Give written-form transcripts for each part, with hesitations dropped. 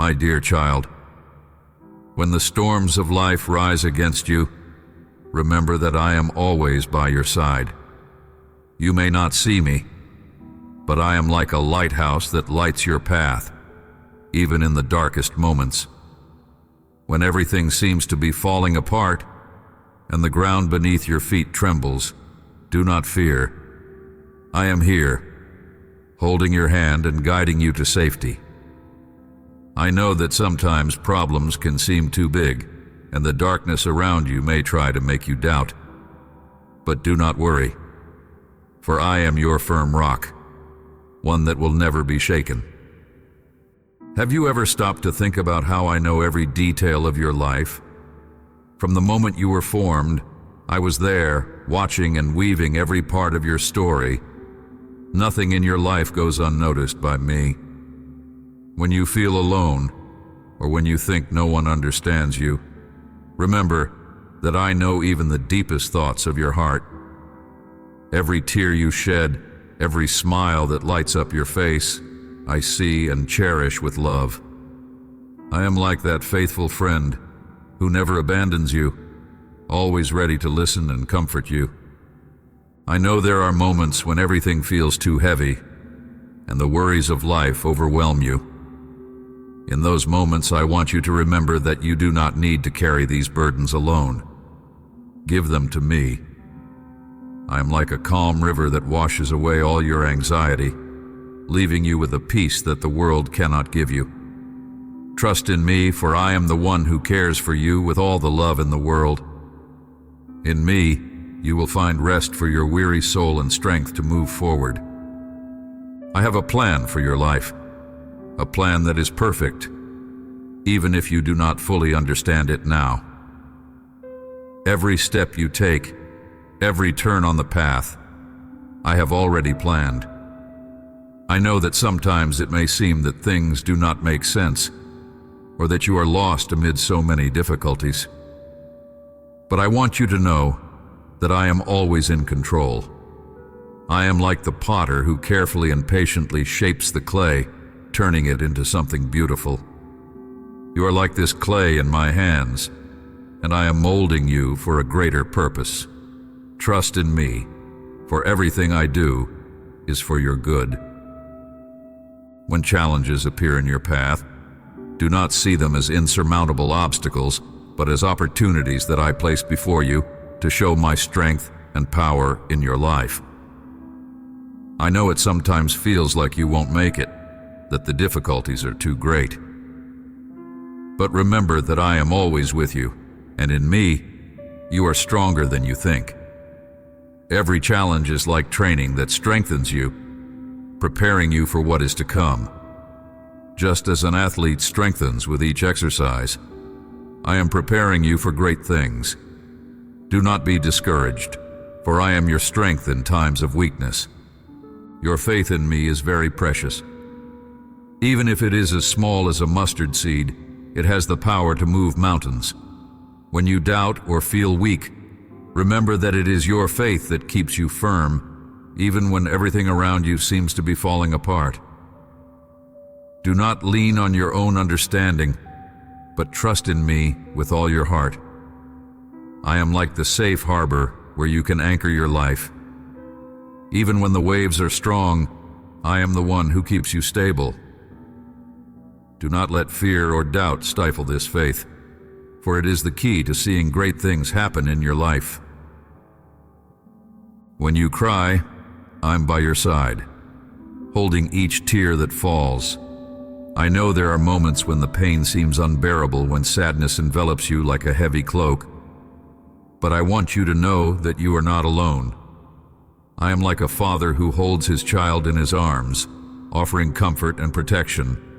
My dear child, when the storms of life rise against you, remember that I am always by your side. You may not see me, but I am like a lighthouse that lights your path, even in the darkest moments. When everything seems to be falling apart and the ground beneath your feet trembles, do not fear. I am here, holding your hand and guiding you to safety. I know that sometimes problems can seem too big, and the darkness around you may try to make you doubt. But do not worry, for I am your firm rock, one that will never be shaken. Have you ever stopped to think about how I know every detail of your life? From the moment you were formed, I was there, watching and weaving every part of your story. Nothing in your life goes unnoticed by me. When you feel alone, or when you think no one understands you, remember that I know even the deepest thoughts of your heart. Every tear you shed, every smile that lights up your face, I see and cherish with love. I am like that faithful friend who never abandons you, always ready to listen and comfort you. I know there are moments when everything feels too heavy and the worries of life overwhelm you. In those moments, I want you to remember that you do not need to carry these burdens alone. Give them to me. I am like a calm river that washes away all your anxiety, leaving you with a peace that the world cannot give you. Trust in me, for I am the one who cares for you with all the love in the world. In me, you will find rest for your weary soul and strength to move forward. I have a plan for your life, a plan that is perfect, even if you do not fully understand it now. Every step you take, every turn on the path, I have already planned. I know that sometimes it may seem that things do not make sense, or that you are lost amid so many difficulties. But I want you to know that I am always in control. I am like the potter who carefully and patiently shapes the clay, turning it into something beautiful. You are like this clay in my hands, and I am molding you for a greater purpose. Trust in me, for everything I do is for your good. When challenges appear in your path, do not see them as insurmountable obstacles, but as opportunities that I place before you to show my strength and power in your life. I know it sometimes feels like you won't make it, that the difficulties are too great. But remember that I am always with you, and in me, you are stronger than you think. Every challenge is like training that strengthens you, preparing you for what is to come. Just as an athlete strengthens with each exercise, I am preparing you for great things. Do not be discouraged, for I am your strength in times of weakness. Your faith in me is very precious. Even if it is as small as a mustard seed, it has the power to move mountains. When you doubt or feel weak, remember that it is your faith that keeps you firm, even when everything around you seems to be falling apart. Do not lean on your own understanding, but trust in me with all your heart. I am like the safe harbor where you can anchor your life. Even when the waves are strong, I am the one who keeps you stable. Do not let fear or doubt stifle this faith, for it is the key to seeing great things happen in your life. When you cry, I'm by your side, holding each tear that falls. I know there are moments when the pain seems unbearable, when sadness envelops you like a heavy cloak. But I want you to know that you are not alone. I am like a father who holds his child in his arms, offering comfort and protection.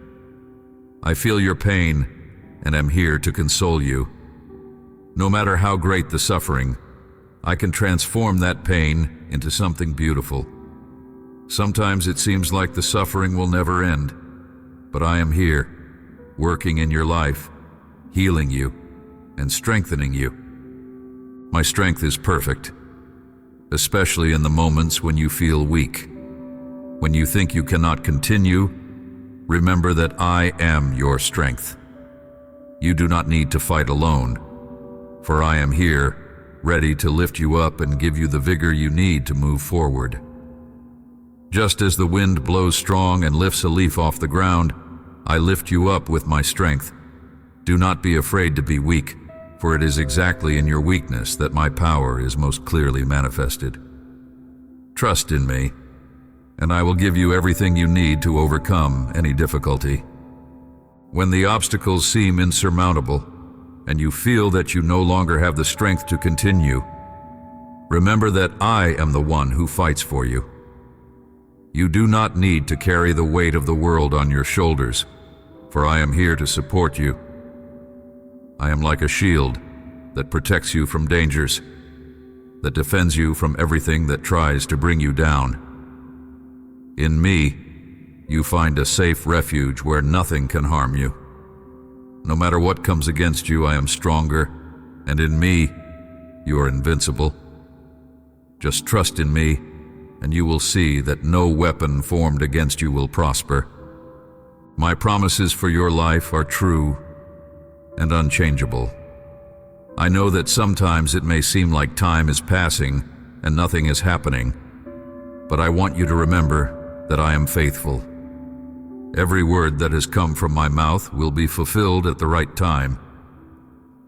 I feel your pain and am here to console you. No matter how great the suffering, I can transform that pain into something beautiful. Sometimes it seems like the suffering will never end, but I am here, working in your life, healing you, and strengthening you. My strength is perfect, especially in the moments when you feel weak. When you think you cannot continue, remember that I am your strength. You do not need to fight alone, for I am here, ready to lift you up and give you the vigor you need to move forward. Just as the wind blows strong and lifts a leaf off the ground, I lift you up with my strength. Do not be afraid to be weak, for it is exactly in your weakness that my power is most clearly manifested. Trust in me, and I will give you everything you need to overcome any difficulty. When the obstacles seem insurmountable, and you feel that you no longer have the strength to continue, remember that I am the one who fights for you. You do not need to carry the weight of the world on your shoulders, for I am here to support you. I am like a shield that protects you from dangers, that defends you from everything that tries to bring you down. In me, you find a safe refuge where nothing can harm you. No matter what comes against you, I am stronger, and in me, you are invincible. Just trust in me, and you will see that no weapon formed against you will prosper. My promises for your life are true and unchangeable. I know that sometimes it may seem like time is passing and nothing is happening, but I want you to remember that I am faithful. Every word that has come from my mouth will be fulfilled at the right time.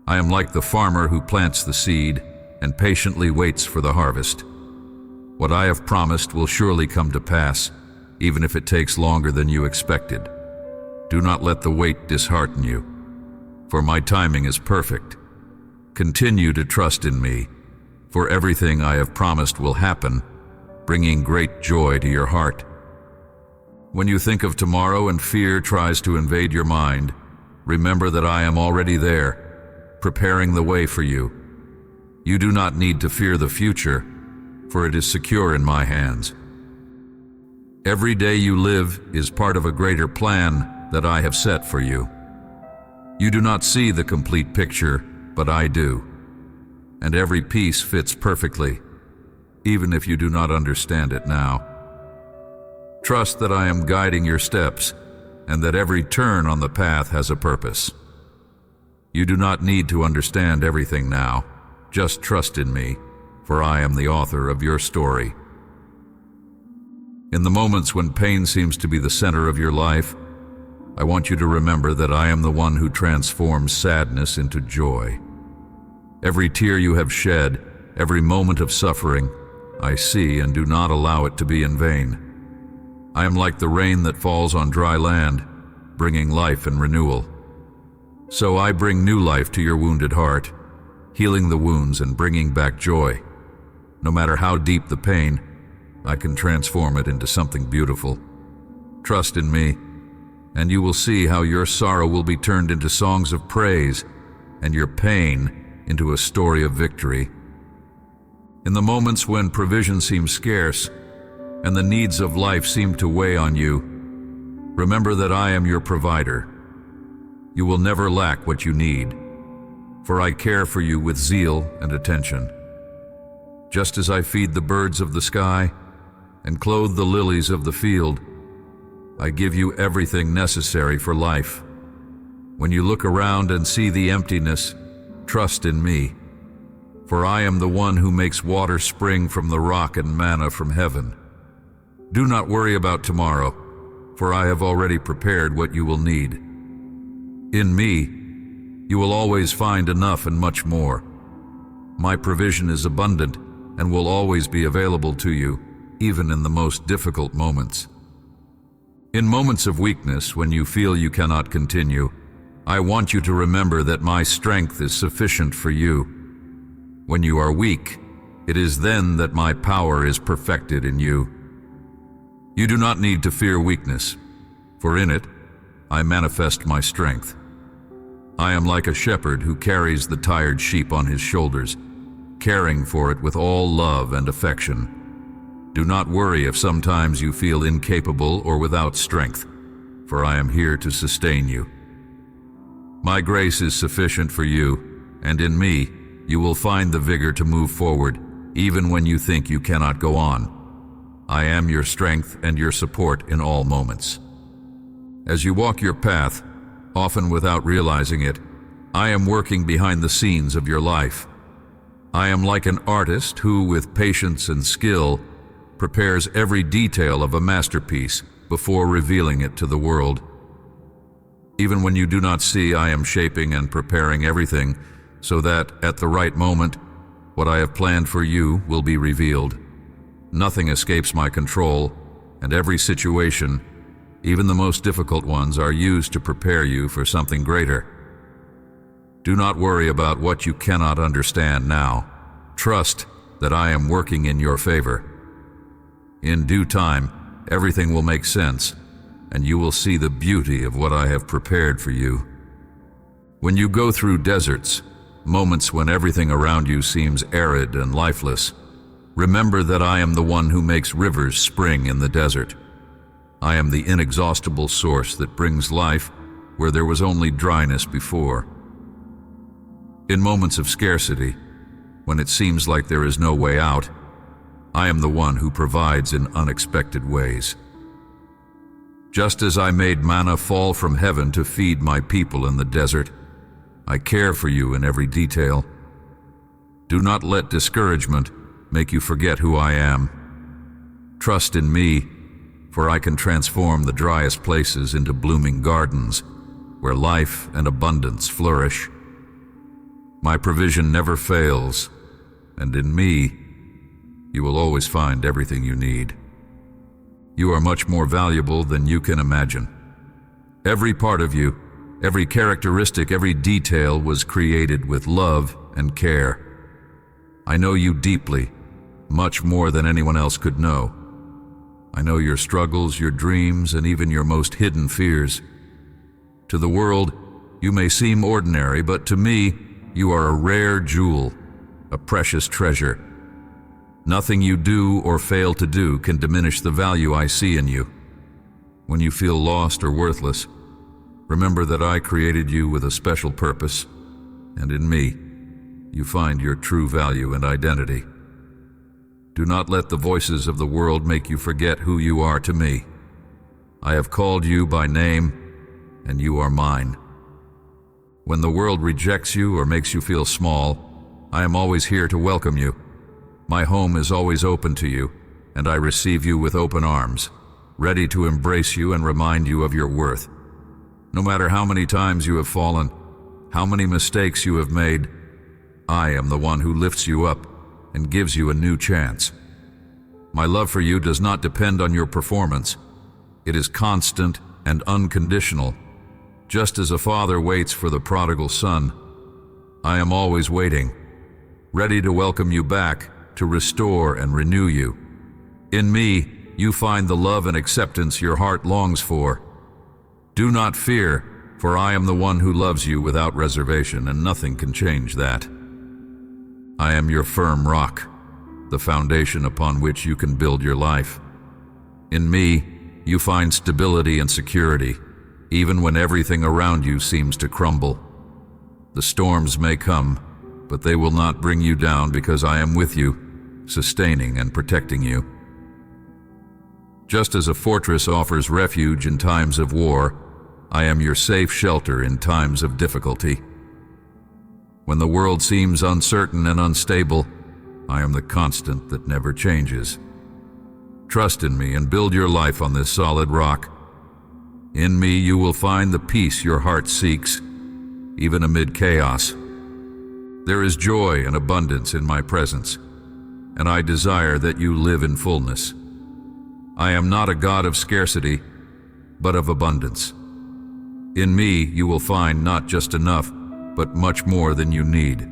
I am like the farmer who plants the seed and patiently waits for the harvest. What I have promised will surely come to pass, even if it takes longer than you expected. Do not let the wait dishearten you, for my timing is perfect. Continue to trust in me, for everything I have promised will happen, bringing great joy to your heart. When you think of tomorrow and fear tries to invade your mind, remember that I am already there, preparing the way for you. You do not need to fear the future, for it is secure in my hands. Every day you live is part of a greater plan that I have set for you. You do not see the complete picture, but I do, and every piece fits perfectly, even if you do not understand it now. Trust that I am guiding your steps, and that every turn on the path has a purpose. You do not need to understand everything now. Just trust in me, for I am the author of your story. In the moments when pain seems to be the center of your life, I want you to remember that I am the one who transforms sadness into joy. Every tear you have shed, every moment of suffering, I see and do not allow it to be in vain. I am like the rain that falls on dry land, bringing life and renewal. So I bring new life to your wounded heart, healing the wounds and bringing back joy. No matter how deep the pain, I can transform it into something beautiful. Trust in me, and you will see how your sorrow will be turned into songs of praise, and your pain into a story of victory. In the moments when provision seems scarce, and the needs of life seem to weigh on you, remember that I am your provider. You will never lack what you need, for I care for you with zeal and attention. Just as I feed the birds of the sky and clothe the lilies of the field, I give you everything necessary for life. When you look around and see the emptiness, trust in me, for I am the one who makes water spring from the rock and manna from heaven. Do not worry about tomorrow, for I have already prepared what you will need. In me, you will always find enough and much more. My provision is abundant and will always be available to you, even in the most difficult moments. In moments of weakness, when you feel you cannot continue, I want you to remember that my strength is sufficient for you. When you are weak, it is then that my power is perfected in you. You do not need to fear weakness, for in it I manifest my strength. I am like a shepherd who carries the tired sheep on his shoulders, caring for it with all love and affection. Do not worry if sometimes you feel incapable or without strength, for I am here to sustain you. My grace is sufficient for you, and in me you will find the vigor to move forward, even when you think you cannot go on. I am your strength and your support in all moments. As you walk your path, often without realizing it, I am working behind the scenes of your life. I am like an artist who, with patience and skill, prepares every detail of a masterpiece before revealing it to the world. Even when you do not see, I am shaping and preparing everything so that, at the right moment, what I have planned for you will be revealed. Nothing escapes my control, and every situation, even the most difficult ones, are used to prepare you for something greater. Do not worry about what you cannot understand now. Trust that I am working in your favor. In due time, everything will make sense, and you will see the beauty of what I have prepared for you. When you go through deserts, moments when everything around you seems arid and lifeless, remember that I am the one who makes rivers spring in the desert. I am the inexhaustible source that brings life where there was only dryness before. In moments of scarcity, when it seems like there is no way out, I am the one who provides in unexpected ways. Just as I made manna fall from heaven to feed my people in the desert, I care for you in every detail. Do not let discouragement make you forget who I am. Trust in me, for I can transform the driest places into blooming gardens where life and abundance flourish. My provision never fails, and in me, you will always find everything you need. You are much more valuable than you can imagine. Every part of you, every characteristic, every detail was created with love and care. I know you deeply, much more than anyone else could know. I know your struggles, your dreams, and even your most hidden fears. To the world, you may seem ordinary, but to me, you are a rare jewel, a precious treasure. Nothing you do or fail to do can diminish the value I see in you. When you feel lost or worthless, remember that I created you with a special purpose, and in me, you find your true value and identity. Do not let the voices of the world make you forget who you are to me. I have called you by name, and you are mine. When the world rejects you or makes you feel small, I am always here to welcome you. My home is always open to you, and I receive you with open arms, ready to embrace you and remind you of your worth. No matter how many times you have fallen, how many mistakes you have made, I am the one who lifts you up and gives you a new chance. My love for you does not depend on your performance. It is constant and unconditional. Just as a father waits for the prodigal son, I am always waiting, ready to welcome you back, to restore and renew you. In me, you find the love and acceptance your heart longs for. Do not fear, for I am the one who loves you without reservation, and nothing can change that. I am your firm rock, the foundation upon which you can build your life. In me, you find stability and security, even when everything around you seems to crumble. The storms may come, but they will not bring you down because I am with you, sustaining and protecting you. Just as a fortress offers refuge in times of war, I am your safe shelter in times of difficulty. When the world seems uncertain and unstable, I am the constant that never changes. Trust in me and build your life on this solid rock. In me you will find the peace your heart seeks, even amid chaos. There is joy and abundance in my presence, and I desire that you live in fullness. I am not a God of scarcity, but of abundance. In me you will find not just enough, but much more than you need.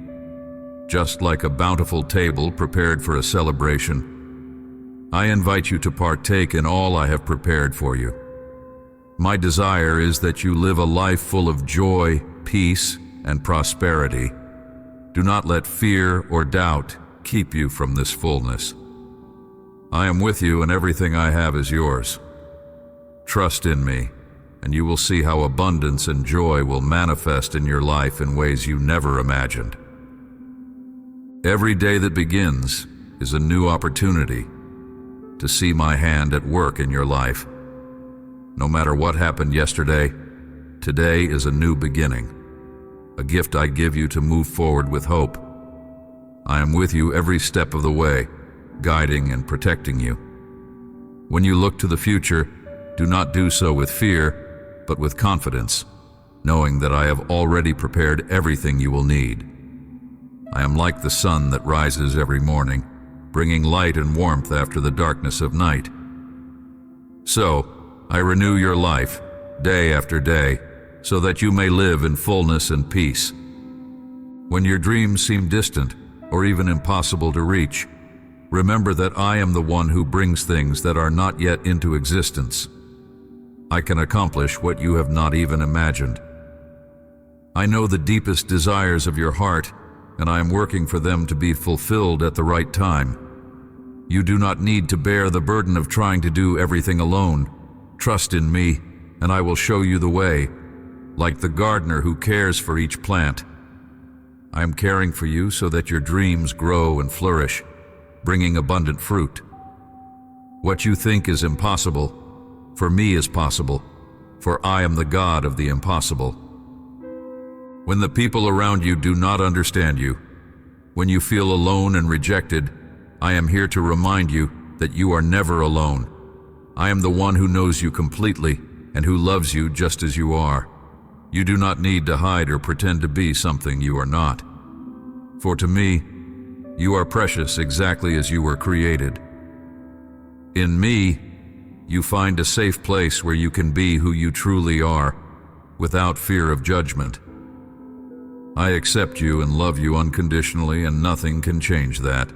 Just like a bountiful table prepared for a celebration, I invite you to partake in all I have prepared for you. My desire is that you live a life full of joy, peace, and prosperity. Do not let fear or doubt keep you from this fullness. I am with you, and everything I have is yours. Trust in me, and you will see how abundance and joy will manifest in your life in ways you never imagined. Every day that begins is a new opportunity to see my hand at work in your life. No matter what happened yesterday, today is a new beginning, a gift I give you to move forward with hope. I am with you every step of the way, guiding and protecting you. When you look to the future, do not do so with fear, but with confidence, knowing that I have already prepared everything you will need. I am like the sun that rises every morning, bringing light and warmth after the darkness of night. So, I renew your life, day after day, so that you may live in fullness and peace. When your dreams seem distant, or even impossible to reach, remember that I am the one who brings things that are not yet into existence. I can accomplish what you have not even imagined. I know the deepest desires of your heart, and I am working for them to be fulfilled at the right time. You do not need to bear the burden of trying to do everything alone. Trust in me, and I will show you the way, like the gardener who cares for each plant. I am caring for you so that your dreams grow and flourish, bringing abundant fruit. What you think is impossible, for me is possible, for I am the God of the impossible. When the people around you do not understand you, when you feel alone and rejected, I am here to remind you that you are never alone. I am the one who knows you completely and who loves you just as you are. You do not need to hide or pretend to be something you are not. For to me, you are precious exactly as you were created. In me, you find a safe place where you can be who you truly are, without fear of judgment. I accept you and love you unconditionally, and nothing can change that.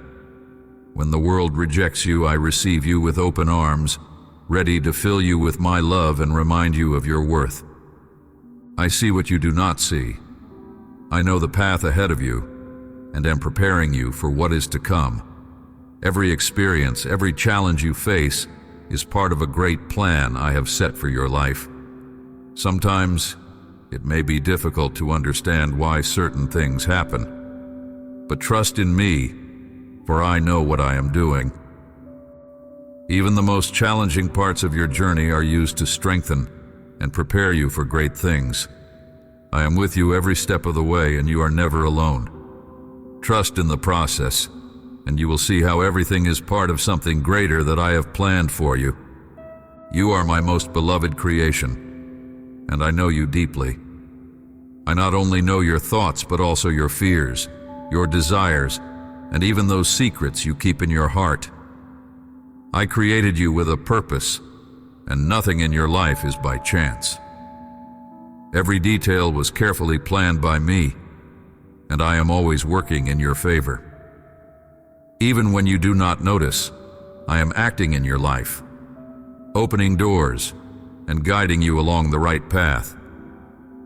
When the world rejects you, I receive you with open arms, ready to fill you with my love and remind you of your worth. I see what you do not see. I know the path ahead of you, and am preparing you for what is to come. Every experience, every challenge you face is part of a great plan I have set for your life. Sometimes it may be difficult to understand why certain things happen, but trust in me, for I know what I am doing. Even the most challenging parts of your journey are used to strengthen and prepare you for great things. I am with you every step of the way, and you are never alone. Trust in the process, and you will see how everything is part of something greater that I have planned for you. You are my most beloved creation, and I know you deeply. I not only know your thoughts, but also your fears, your desires, and even those secrets you keep in your heart. I created you with a purpose, and nothing in your life is by chance. Every detail was carefully planned by me, and I am always working in your favor. Even when you do not notice, I am acting in your life, opening doors and guiding you along the right path.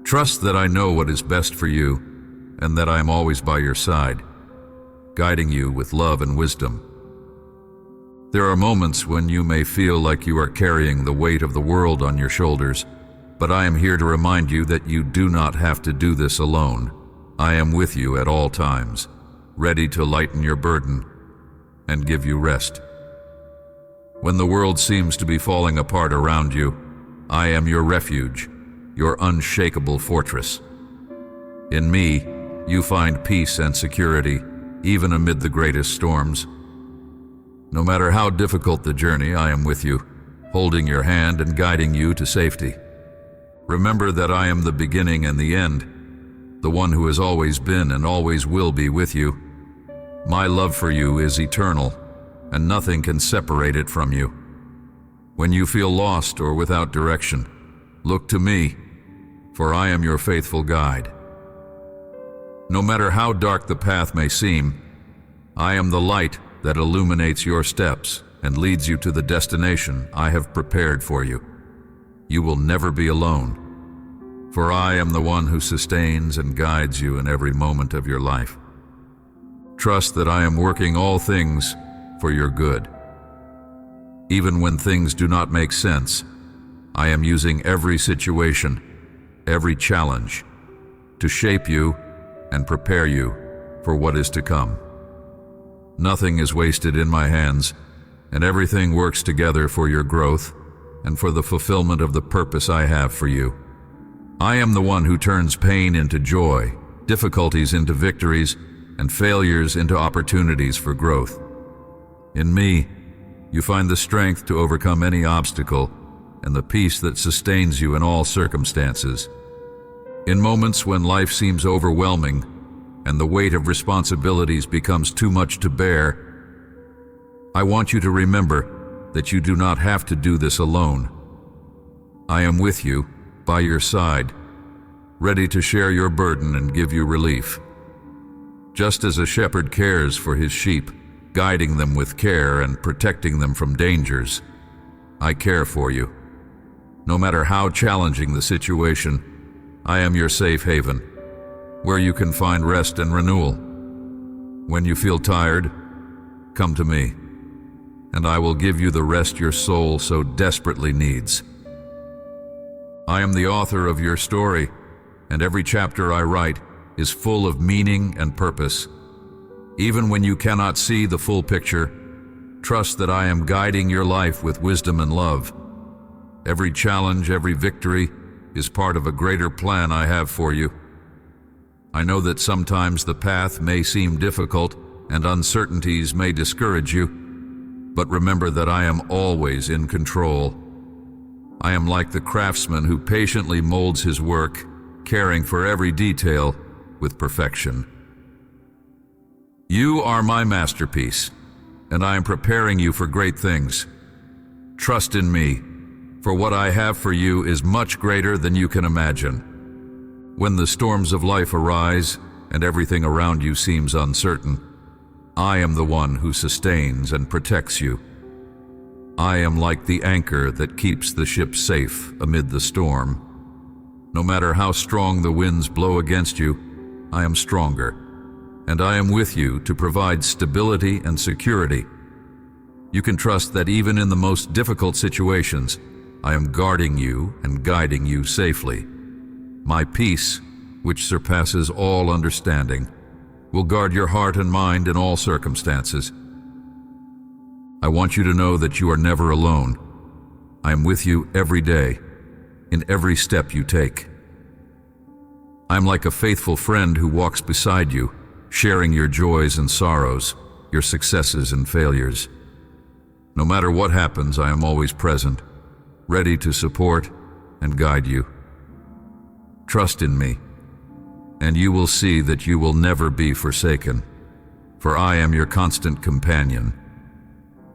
Trust that I know what is best for you, and that I am always by your side, guiding you with love and wisdom. There are moments when you may feel like you are carrying the weight of the world on your shoulders, but I am here to remind you that you do not have to do this alone. I am with you at all times, ready to lighten your burden and give you rest. When the world seems to be falling apart around you, I am your refuge, your unshakable fortress. In me, you find peace and security, even amid the greatest storms. No matter how difficult the journey, I am with you, holding your hand and guiding you to safety. Remember that I am the beginning and the end, the one who has always been and always will be with you. My love for you is eternal, and nothing can separate it from you. When you feel lost or without direction, look to me, for I am your faithful guide. No matter how dark the path may seem, I am the light that illuminates your steps and leads you to the destination I have prepared for you. You will never be alone, for I am the one who sustains and guides you in every moment of your life. Trust that I am working all things for your good. Even when things do not make sense, I am using every situation, every challenge, to shape you and prepare you for what is to come. Nothing is wasted in my hands, and everything works together for your growth, and for the fulfillment of the purpose I have for you. I am the one who turns pain into joy, difficulties into victories, and failures into opportunities for growth. In me, you find the strength to overcome any obstacle and the peace that sustains you in all circumstances. In moments when life seems overwhelming and the weight of responsibilities becomes too much to bear, I want you to remember that you do not have to do this alone. I am with you, by your side, ready to share your burden and give you relief. Just as a shepherd cares for his sheep, guiding them with care and protecting them from dangers, I care for you. No matter how challenging the situation, I am your safe haven, where you can find rest and renewal. When you feel tired, come to me, and I will give you the rest your soul so desperately needs. I am the author of your story, and every chapter I write is full of meaning and purpose. Even when you cannot see the full picture, trust that I am guiding your life with wisdom and love. Every challenge, every victory is part of a greater plan I have for you. I know that sometimes the path may seem difficult and uncertainties may discourage you, but remember that I am always in control. I am like the craftsman who patiently molds his work, caring for every detail with perfection. You are my masterpiece, and I am preparing you for great things. Trust in me, for what I have for you is much greater than you can imagine. When the storms of life arise and everything around you seems uncertain, I am the one who sustains and protects you. I am like the anchor that keeps the ship safe amid the storm. No matter how strong the winds blow against you, I am stronger, and I am with you to provide stability and security. You can trust that even in the most difficult situations, I am guarding you and guiding you safely. My peace, which surpasses all understanding, will guard your heart and mind in all circumstances. I want you to know that you are never alone. I am with you every day, in every step you take. I am like a faithful friend who walks beside you, sharing your joys and sorrows, your successes and failures. No matter what happens, I am always present, ready to support and guide you. Trust in me, and you will see that you will never be forsaken, for I am your constant companion,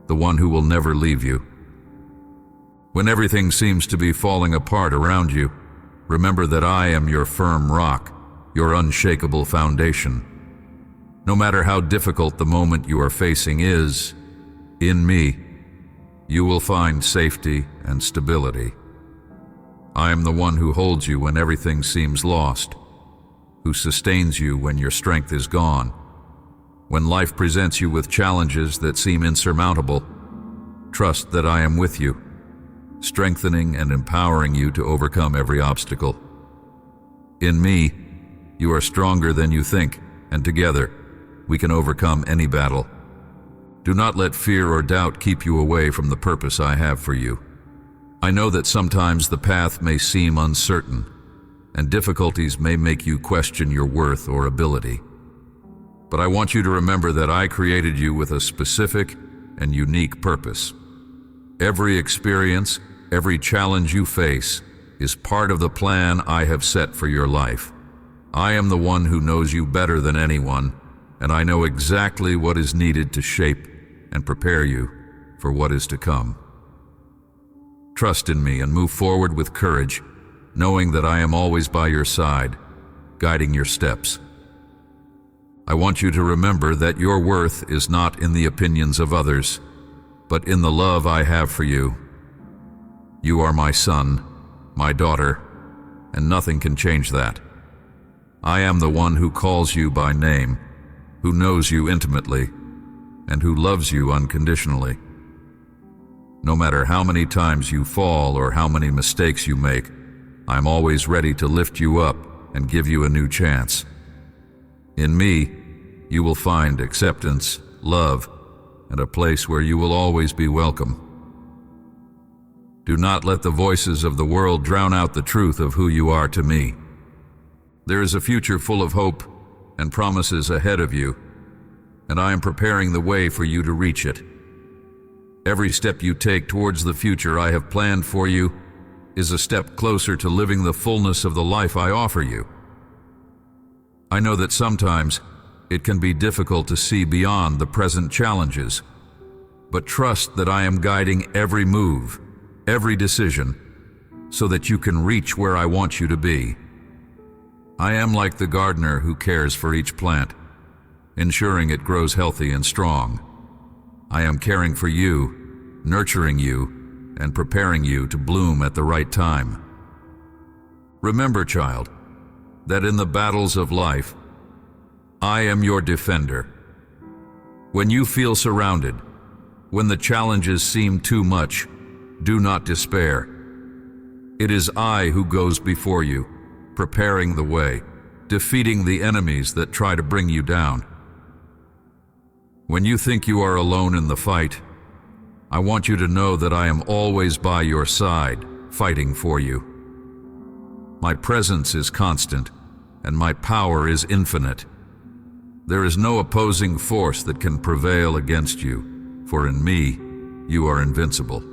the one who will never leave you. When everything seems to be falling apart around you, remember that I am your firm rock, your unshakable foundation. No matter how difficult the moment you are facing is, in me, you will find safety and stability. I am the one who holds you when everything seems lost, who sustains you when your strength is gone. When life presents you with challenges that seem insurmountable, trust that I am with you, strengthening and empowering you to overcome every obstacle. In me, you are stronger than you think, and together, we can overcome any battle. Do not let fear or doubt keep you away from the purpose I have for you. I know that sometimes the path may seem uncertain, and difficulties may make you question your worth or ability. But I want you to remember that I created you with a specific and unique purpose. Every experience, every challenge you face is part of the plan I have set for your life. I am the one who knows you better than anyone, and I know exactly what is needed to shape and prepare you for what is to come. Trust in me and move forward with courage, knowing that I am always by your side, guiding your steps. I want you to remember that your worth is not in the opinions of others, but in the love I have for you. You are my son, my daughter, and nothing can change that. I am the one who calls you by name, who knows you intimately, and who loves you unconditionally. No matter how many times you fall or how many mistakes you make, I am always ready to lift you up and give you a new chance. In me, you will find acceptance, love, and a place where you will always be welcome. Do not let the voices of the world drown out the truth of who you are to me. There is a future full of hope and promises ahead of you, and I am preparing the way for you to reach it. Every step you take towards the future I have planned for you is a step closer to living the fullness of the life I offer you. I know that sometimes it can be difficult to see beyond the present challenges, but trust that I am guiding every move, every decision, so that you can reach where I want you to be. I am like the gardener who cares for each plant, ensuring it grows healthy and strong. I am caring for you, nurturing you, and preparing you to bloom at the right time. Remember, child, that in the battles of life, I am your defender. When you feel surrounded, when the challenges seem too much, do not despair. It is I who goes before you, preparing the way, defeating the enemies that try to bring you down. When you think you are alone in the fight, I want you to know that I am always by your side, fighting for you. My presence is constant, and my power is infinite. There is no opposing force that can prevail against you, for in me, you are invincible.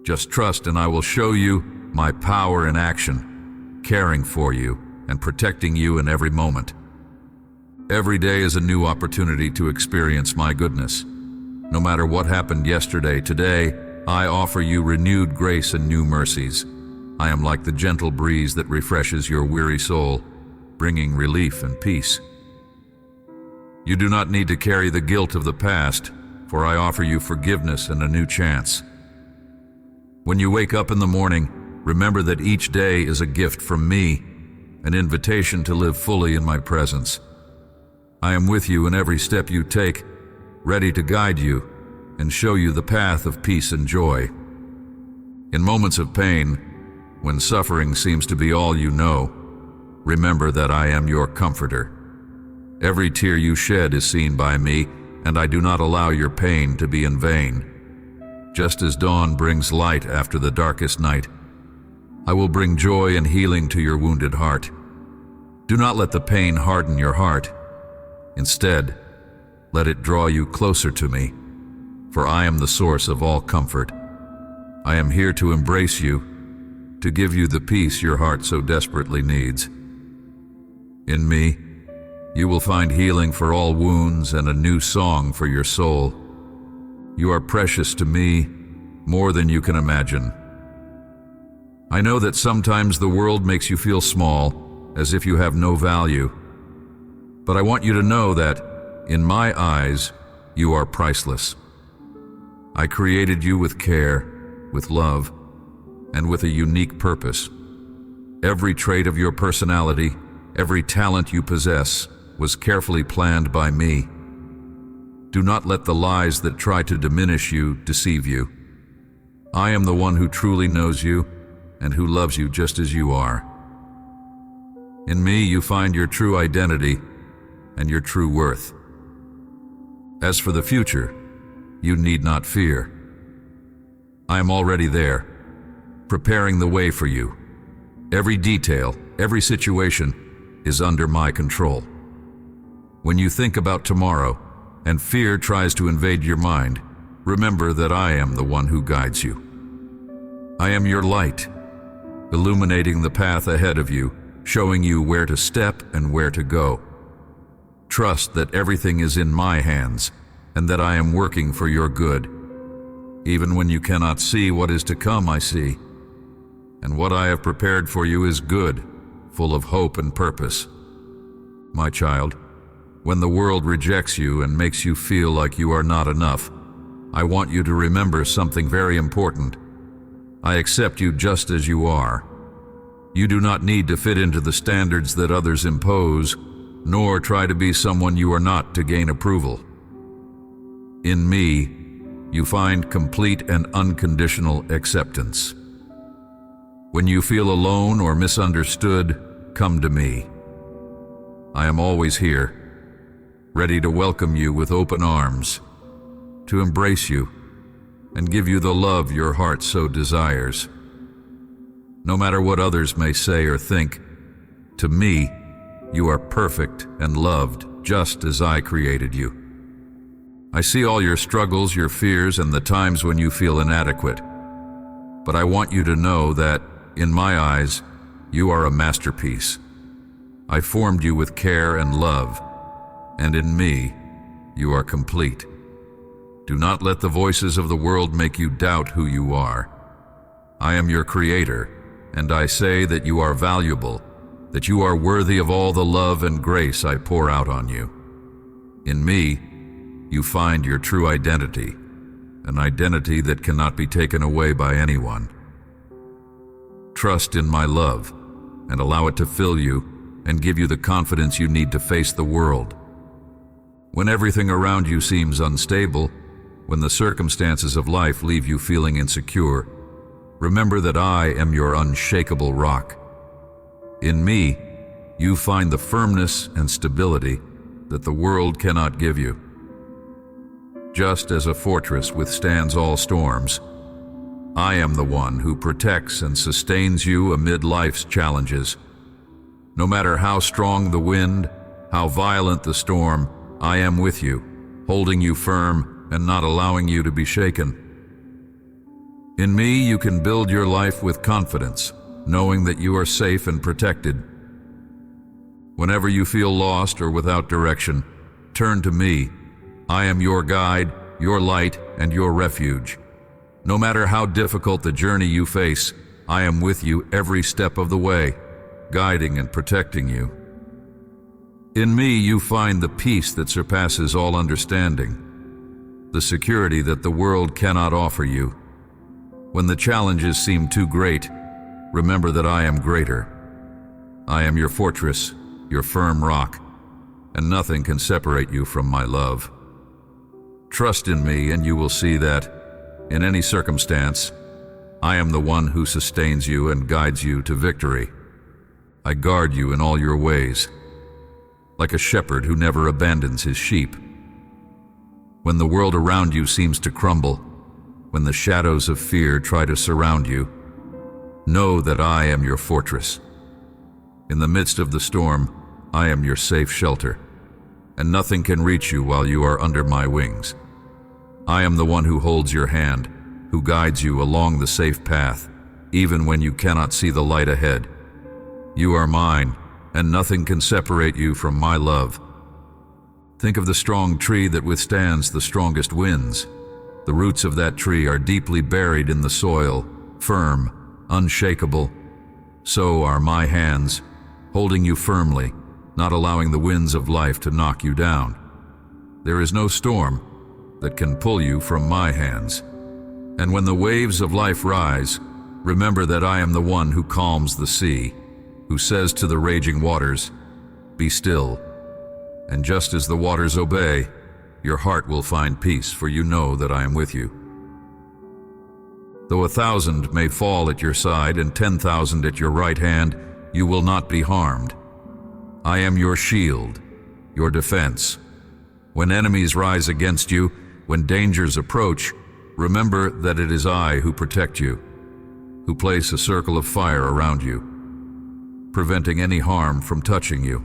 Just trust and I will show you my power in action, caring for you and protecting you in every moment. Every day is a new opportunity to experience my goodness. No matter what happened yesterday, today, I offer you renewed grace and new mercies. I am like the gentle breeze that refreshes your weary soul, bringing relief and peace. You do not need to carry the guilt of the past, for I offer you forgiveness and a new chance. When you wake up in the morning, remember that each day is a gift from me, an invitation to live fully in my presence. I am with you in every step you take, ready to guide you and show you the path of peace and joy. In moments of pain, when suffering seems to be all you know, remember that I am your comforter. Every tear you shed is seen by me, and I do not allow your pain to be in vain. Just as dawn brings light after the darkest night, I will bring joy and healing to your wounded heart. Do not let the pain harden your heart. Instead, let it draw you closer to me, for I am the source of all comfort. I am here to embrace you, to give you the peace your heart so desperately needs. In me, you will find healing for all wounds and a new song for your soul. You are precious to me, more than you can imagine. I know that sometimes the world makes you feel small, as if you have no value. But I want you to know that, in my eyes, you are priceless. I created you with care, with love, and with a unique purpose. Every trait of your personality, every talent you possess, was carefully planned by me. Do not let the lies that try to diminish you deceive you. I am the one who truly knows you and who loves you just as you are. In me, you find your true identity and your true worth. As for the future, you need not fear. I am already there, preparing the way for you. Every detail, every situation is under my control. When you think about tomorrow and fear tries to invade your mind, remember that I am the one who guides you. I am your light, illuminating the path ahead of you, showing you where to step and where to go. Trust that everything is in my hands and that I am working for your good. Even when you cannot see what is to come, I see. And what I have prepared for you is good, full of hope and purpose. My child, when the world rejects you and makes you feel like you are not enough, I want you to remember something very important. I accept you just as you are. You do not need to fit into the standards that others impose, nor try to be someone you are not to gain approval. In me, you find complete and unconditional acceptance. When you feel alone or misunderstood, come to me. I am always here, ready to welcome you with open arms, to embrace you, and give you the love your heart so desires. No matter what others may say or think, to me, you are perfect and loved just as I created you. I see all your struggles, your fears, and the times when you feel inadequate. But I want you to know that, in my eyes, you are a masterpiece. I formed you with care and love, and in me, you are complete. Do not let the voices of the world make you doubt who you are. I am your creator, and I say that you are valuable, that you are worthy of all the love and grace I pour out on you. In me, you find your true identity, an identity that cannot be taken away by anyone. Trust in my love, and allow it to fill you and give you the confidence you need to face the world. When everything around you seems unstable, when the circumstances of life leave you feeling insecure, remember that I am your unshakable rock. In me, you find the firmness and stability that the world cannot give you. Just as a fortress withstands all storms, I am the one who protects and sustains you amid life's challenges. No matter how strong the wind, how violent the storm, I am with you, holding you firm and not allowing you to be shaken. In me, you can build your life with confidence, knowing that you are safe and protected. Whenever you feel lost or without direction, turn to me. I am your guide, your light, and your refuge. No matter how difficult the journey you face, I am with you every step of the way, guiding and protecting you. In me, you find the peace that surpasses all understanding, the security that the world cannot offer you. When the challenges seem too great, remember that I am greater. I am your fortress, your firm rock, and nothing can separate you from my love. Trust in me, and you will see that, in any circumstance, I am the one who sustains you and guides you to victory. I guard you in all your ways, like a shepherd who never abandons his sheep. When the world around you seems to crumble, when the shadows of fear try to surround you, know that I am your fortress. In the midst of the storm, I am your safe shelter, and nothing can reach you while you are under my wings. I am the one who holds your hand, who guides you along the safe path, even when you cannot see the light ahead. You are mine, and nothing can separate you from my love. Think of the strong tree that withstands the strongest winds. The roots of that tree are deeply buried in the soil, firm, unshakable. So are my hands, holding you firmly, not allowing the winds of life to knock you down. There is no storm that can pull you from my hands. And when the waves of life rise, remember that I am the one who calms the sea, who says to the raging waters, "Be still." And just as the waters obey, your heart will find peace, for you know that I am with you. Though 1,000 may fall at your side and 10,000 at your right hand, you will not be harmed. I am your shield, your defense. When enemies rise against you, when dangers approach, remember that it is I who protect you, who place a circle of fire around you, preventing any harm from touching you.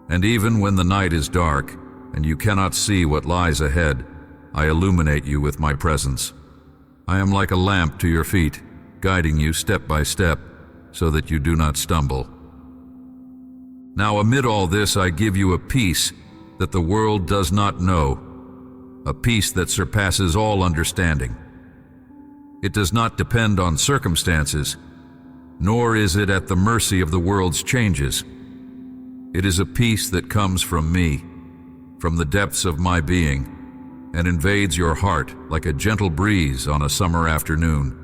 And even when the night is dark and you cannot see what lies ahead, I illuminate you with my presence. I am like a lamp to your feet, guiding you step by step so that you do not stumble. Now amid all this, I give you a peace that the world does not know, a peace that surpasses all understanding. It does not depend on circumstances, nor is it at the mercy of the world's changes. It is a peace that comes from me, from the depths of my being, and invades your heart like a gentle breeze on a summer afternoon.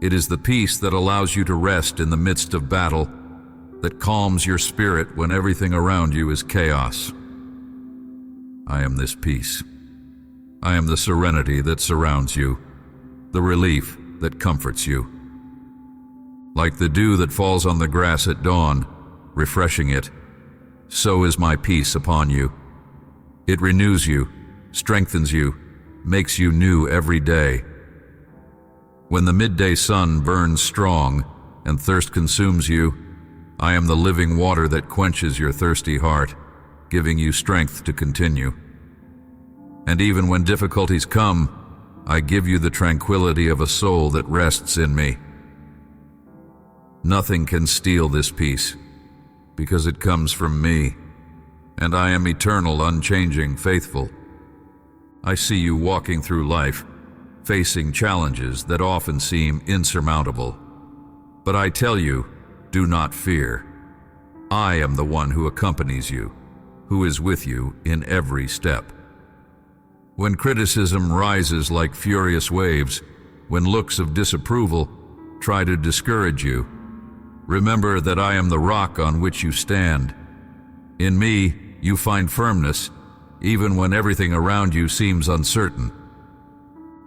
It is the peace that allows you to rest in the midst of battle, that calms your spirit when everything around you is chaos. I am this peace. I am the serenity that surrounds you, the relief that comforts you. Like the dew that falls on the grass at dawn, refreshing it, so is my peace upon you. It renews you, strengthens you, makes you new every day. When the midday sun burns strong and thirst consumes you, I am the living water that quenches your thirsty heart, giving you strength to continue. And even when difficulties come, I give you the tranquility of a soul that rests in me. Nothing can steal this peace, because it comes from me, and I am eternal, unchanging, faithful. I see you walking through life, facing challenges that often seem insurmountable. But I tell you, do not fear. I am the one who accompanies you, who is with you in every step. When criticism rises like furious waves, when looks of disapproval try to discourage you, remember that I am the rock on which you stand. In me, you find firmness, even when everything around you seems uncertain.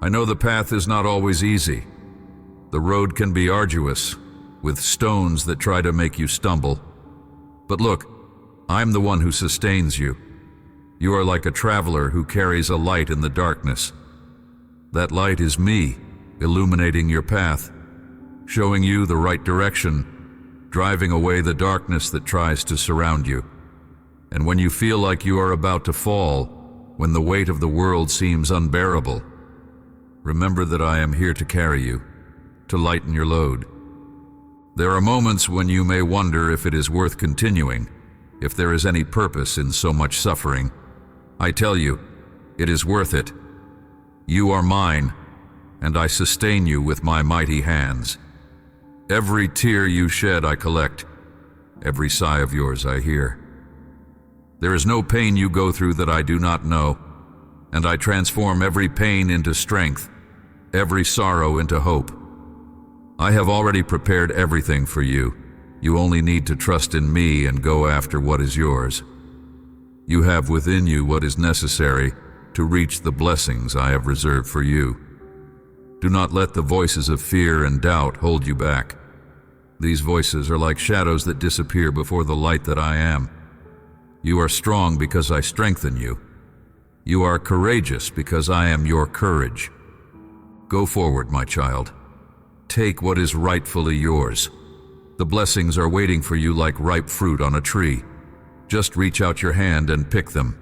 I know the path is not always easy. The road can be arduous, with stones that try to make you stumble. But look, I'm the one who sustains you. You are like a traveler who carries a light in the darkness. That light is me, illuminating your path, showing you the right direction, driving away the darkness that tries to surround you. And when you feel like you are about to fall, when the weight of the world seems unbearable, remember that I am here to carry you, to lighten your load. There are moments when you may wonder if it is worth continuing, if there is any purpose in so much suffering. I tell you, it is worth it. You are mine, and I sustain you with my mighty hands. Every tear you shed I collect, every sigh of yours I hear. There is no pain you go through that I do not know, and I transform every pain into strength, every sorrow into hope. I have already prepared everything for you. You only need to trust in me and go after what is yours. You have within you what is necessary to reach the blessings I have reserved for you. Do not let the voices of fear and doubt hold you back. These voices are like shadows that disappear before the light that I am. You are strong because I strengthen you. You are courageous because I am your courage. Go forward, my child. Take what is rightfully yours. The blessings are waiting for you like ripe fruit on a tree. Just reach out your hand and pick them.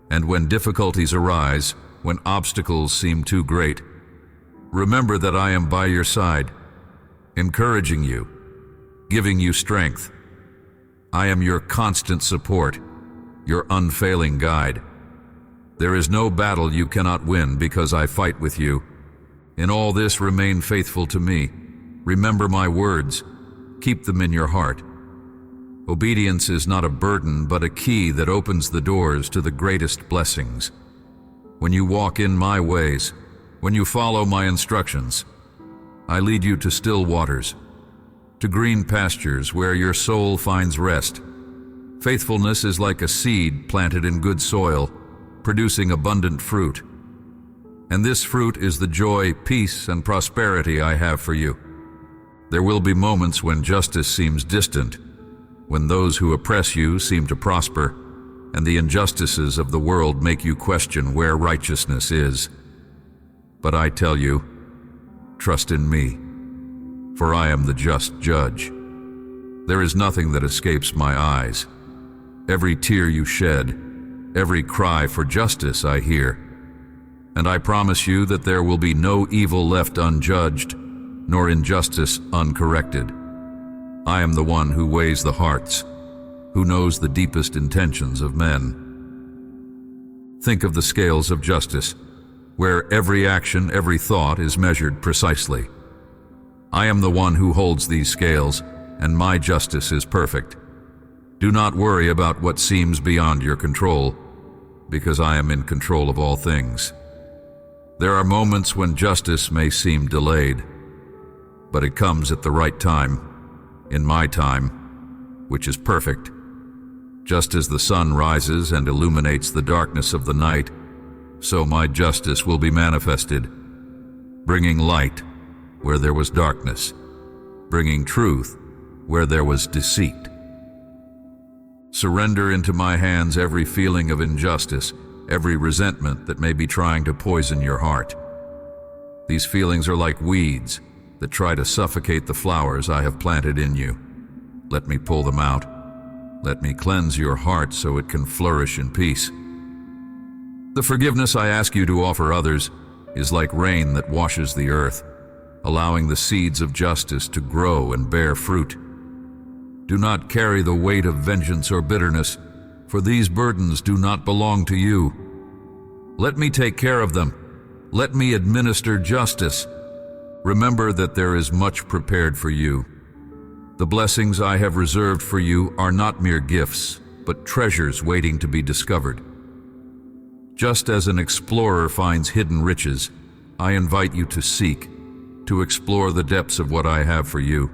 And when difficulties arise, when obstacles seem too great, remember that I am by your side, encouraging you, giving you strength. I am your constant support, your unfailing guide. There is no battle you cannot win because I fight with you. In all this, remain faithful to me. Remember my words. Keep them in your heart. Obedience is not a burden, but a key that opens the doors to the greatest blessings. When you walk in my ways, when you follow my instructions, I lead you to still waters, to green pastures where your soul finds rest. Faithfulness is like a seed planted in good soil, producing abundant fruit. And this fruit is the joy, peace, and prosperity I have for you. There will be moments when justice seems distant, when those who oppress you seem to prosper, and the injustices of the world make you question where righteousness is. But I tell you, trust in me, for I am the just judge. There is nothing that escapes my eyes. Every tear you shed, every cry for justice I hear. And I promise you that there will be no evil left unjudged, nor injustice uncorrected. I am the one who weighs the hearts, who knows the deepest intentions of men. Think of the scales of justice, where every action, every thought is measured precisely. I am the one who holds these scales, and my justice is perfect. Do not worry about what seems beyond your control, because I am in control of all things. There are moments when justice may seem delayed, but it comes at the right time, in my time, which is perfect. Just as the sun rises and illuminates the darkness of the night, so my justice will be manifested, bringing light where there was darkness, bringing truth where there was deceit. Surrender into my hands every feeling of injustice, every resentment that may be trying to poison your heart. These feelings are like weeds that try to suffocate the flowers I have planted in you. Let me pull them out. Let me cleanse your heart so it can flourish in peace. The forgiveness I ask you to offer others is like rain that washes the earth, allowing the seeds of justice to grow and bear fruit. Do not carry the weight of vengeance or bitterness, for these burdens do not belong to you. Let me take care of them. Let me administer justice. Remember that there is much prepared for you. The blessings I have reserved for you are not mere gifts, but treasures waiting to be discovered. Just as an explorer finds hidden riches, I invite you to seek, to explore the depths of what I have for you.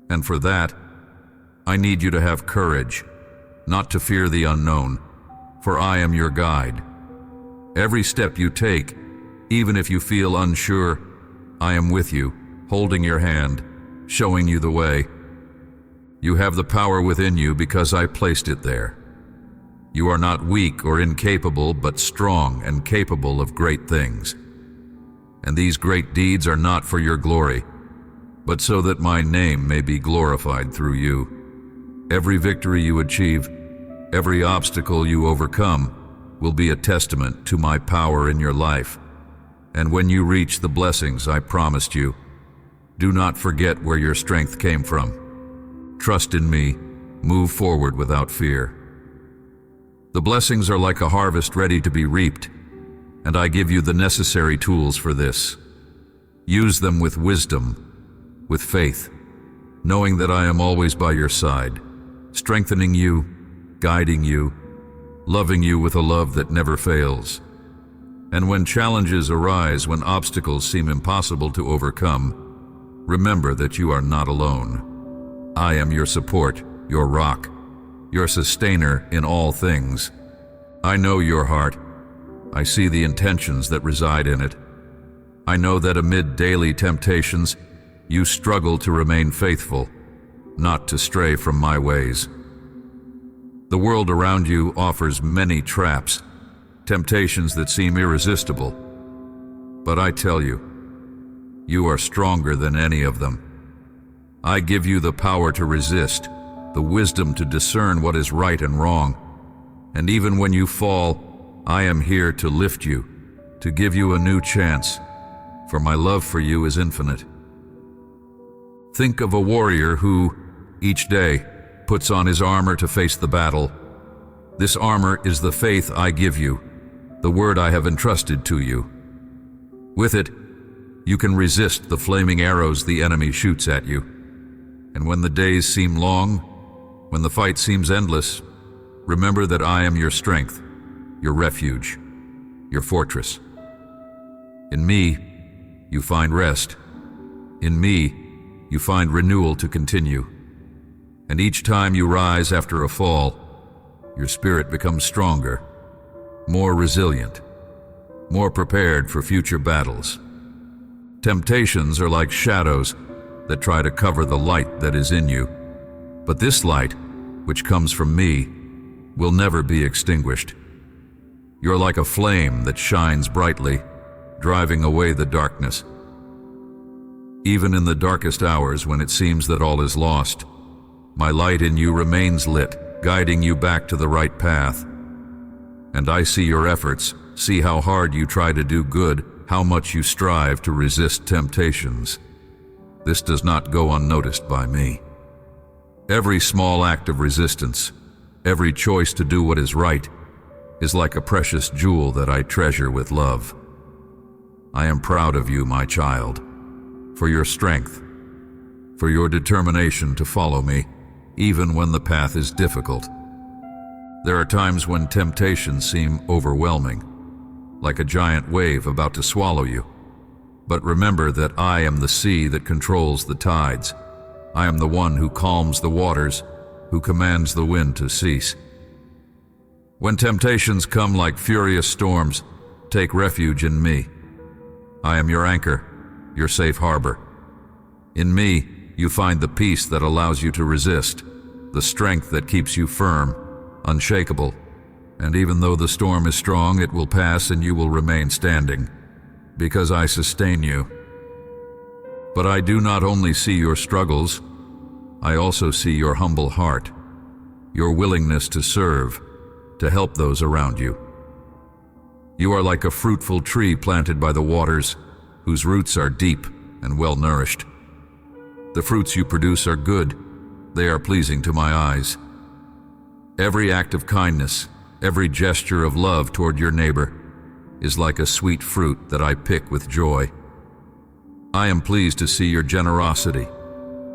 And for that, I need you to have courage, not to fear the unknown, for I am your guide. Every step you take, even if you feel unsure, I am with you, holding your hand, showing you the way. You have the power within you because I placed it there. You are not weak or incapable, but strong and capable of great things. And these great deeds are not for your glory, but so that my name may be glorified through you. Every victory you achieve, every obstacle you overcome, will be a testament to my power in your life. And when you reach the blessings I promised you, do not forget where your strength came from. Trust in me, move forward without fear. The blessings are like a harvest ready to be reaped, and I give you the necessary tools for this. Use them with wisdom, with faith, knowing that I am always by your side, strengthening you, guiding you, loving you with a love that never fails. And when challenges arise, when obstacles seem impossible to overcome, remember that you are not alone. I am your support, your rock, your sustainer in all things. I know your heart. I see the intentions that reside in it. I know that amid daily temptations, you struggle to remain faithful, not to stray from my ways. The world around you offers many traps, temptations that seem irresistible. But I tell you, you are stronger than any of them. I give you the power to resist, the wisdom to discern what is right and wrong. And even when you fall, I am here to lift you, to give you a new chance, for my love for you is infinite. Think of a warrior who, each day, puts on his armor to face the battle. This armor is the faith I give you, the word I have entrusted to you. With it, you can resist the flaming arrows the enemy shoots at you. And when the days seem long, when the fight seems endless, remember that I am your strength, your refuge, your fortress. In me, you find rest. In me, you find renewal to continue. And each time you rise after a fall, your spirit becomes stronger, more resilient, more prepared for future battles. Temptations are like shadows that try to cover the light that is in you. But this light, which comes from me, will never be extinguished. You're like a flame that shines brightly, driving away the darkness. Even in the darkest hours when it seems that all is lost, my light in you remains lit, guiding you back to the right path. And I see your efforts, see how hard you try to do good, how much you strive to resist temptations. This does not go unnoticed by me. Every small act of resistance, every choice to do what is right, is like a precious jewel that I treasure with love. I am proud of you, my child, for your strength, for your determination to follow me, even when the path is difficult. There are times when temptations seem overwhelming, like a giant wave about to swallow you. But remember that I am the sea that controls the tides. I am the one who calms the waters, who commands the wind to cease. When temptations come like furious storms, take refuge in me. I am your anchor, your safe harbor. In me, you find the peace that allows you to resist, the strength that keeps you firm, unshakable, and even though the storm is strong, it will pass and you will remain standing, because I sustain you. But I do not only see your struggles, I also see your humble heart, your willingness to serve, to help those around you. You are like a fruitful tree planted by the waters, whose roots are deep and well nourished. The fruits you produce are good, they are pleasing to my eyes. Every act of kindness, every gesture of love toward your neighbor is like a sweet fruit that I pick with joy. I am pleased to see your generosity,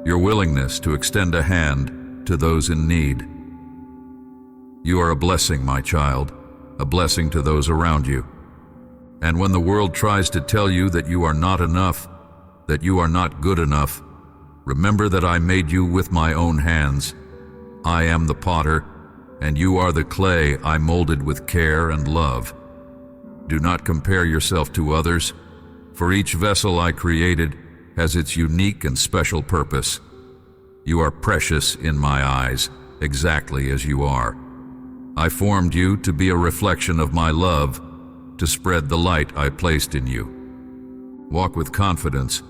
your willingness to extend a hand to those in need. You are a blessing, my child, a blessing to those around you. And when the world tries to tell you that you are not enough, that you are not good enough, remember that I made you with my own hands. I am the potter, and you are the clay I molded with care and love. Do not compare yourself to others, for each vessel I created has its unique and special purpose. You are precious in my eyes, exactly as you are. I formed you to be a reflection of my love, to spread the light I placed in you. Walk with confidence,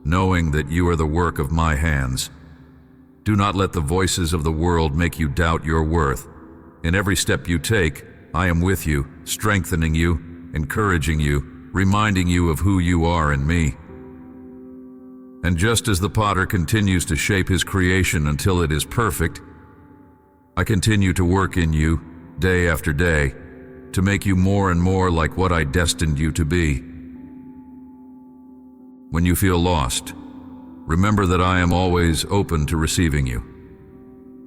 knowing that you are the work of my hands. Do not let the voices of the world make you doubt your worth. In every step you take, I am with you, strengthening you, encouraging you, reminding you of who you are in me. And just as the potter continues to shape his creation until it is perfect, I continue to work in you, day after day, to make you more and more like what I destined you to be. When you feel lost, remember that I am always open to receiving you.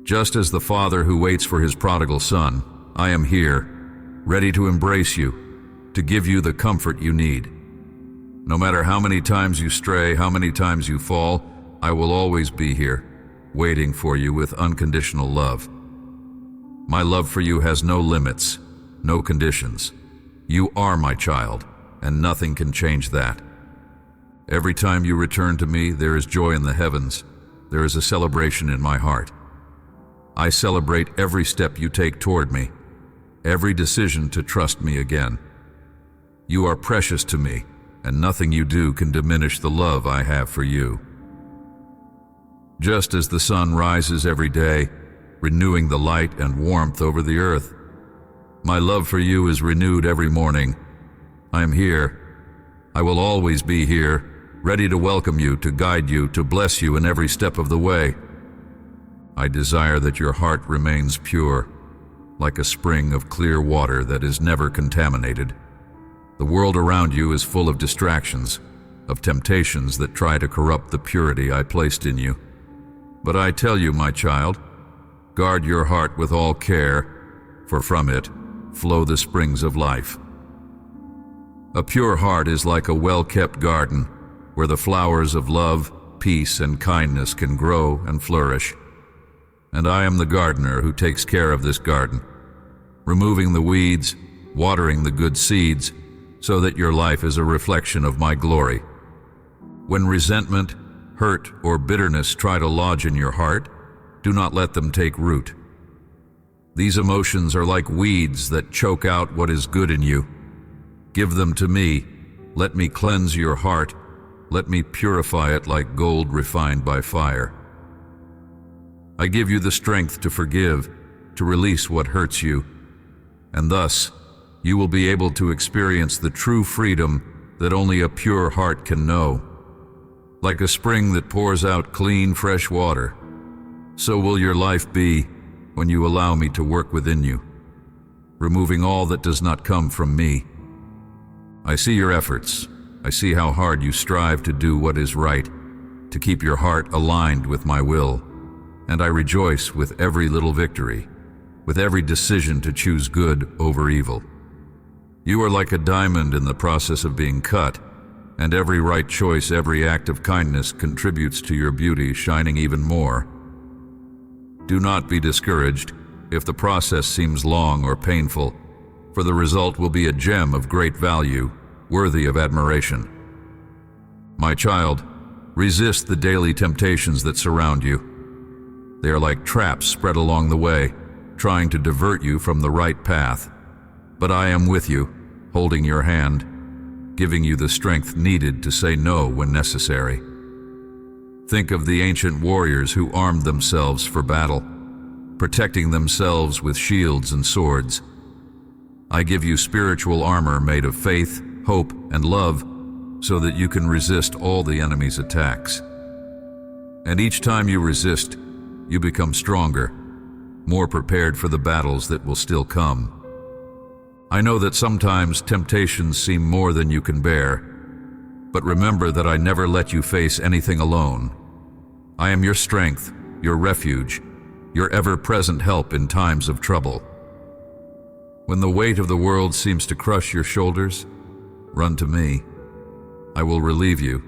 Just as the father who waits for his prodigal son, I am here, ready to embrace you, to give you the comfort you need. No matter how many times you stray, how many times you fall, I will always be here, waiting for you with unconditional love. My love for you has no limits, no conditions. You are my child, and nothing can change that. Every time you return to me, there is joy in the heavens. There is a celebration in my heart. I celebrate every step you take toward me, every decision to trust me again. You are precious to me, and nothing you do can diminish the love I have for you. Just as the sun rises every day, renewing the light and warmth over the earth, my love for you is renewed every morning. I am here. I will always be here, ready to welcome you, to guide you, to bless you in every step of the way. I desire that your heart remains pure, like a spring of clear water that is never contaminated. The world around you is full of distractions, of temptations that try to corrupt the purity I placed in you. But I tell you, my child, guard your heart with all care, for from it flow the springs of life. A pure heart is like a well-kept garden, where the flowers of love, peace, and kindness can grow and flourish. And I am the gardener who takes care of this garden, removing the weeds, watering the good seeds, so that your life is a reflection of my glory. When resentment, hurt, or bitterness try to lodge in your heart, do not let them take root. These emotions are like weeds that choke out what is good in you. Give them to me. Let me cleanse your heart. Let me purify it like gold refined by fire. I give you the strength to forgive, to release what hurts you, and thus you will be able to experience the true freedom that only a pure heart can know. Like a spring that pours out clean, fresh water, so will your life be when you allow me to work within you, removing all that does not come from me. I see your efforts. I see how hard you strive to do what is right, to keep your heart aligned with my will, and I rejoice with every little victory, with every decision to choose good over evil. You are like a diamond in the process of being cut, and every right choice, every act of kindness contributes to your beauty shining even more. Do not be discouraged if the process seems long or painful, for the result will be a gem of great value, worthy of admiration. My child, resist the daily temptations that surround you. They are like traps spread along the way, trying to divert you from the right path, but I am with you, holding your hand, giving you the strength needed to say no when necessary. Think of the ancient warriors who armed themselves for battle, protecting themselves with shields and swords. I give you spiritual armor made of faith, hope, and love, so that you can resist all the enemy's attacks. And each time you resist, you become stronger, more prepared for the battles that will still come. I know that sometimes temptations seem more than you can bear, but remember that I never let you face anything alone. I am your strength, your refuge, your ever-present help in times of trouble. When the weight of the world seems to crush your shoulders, run to me. I will relieve you,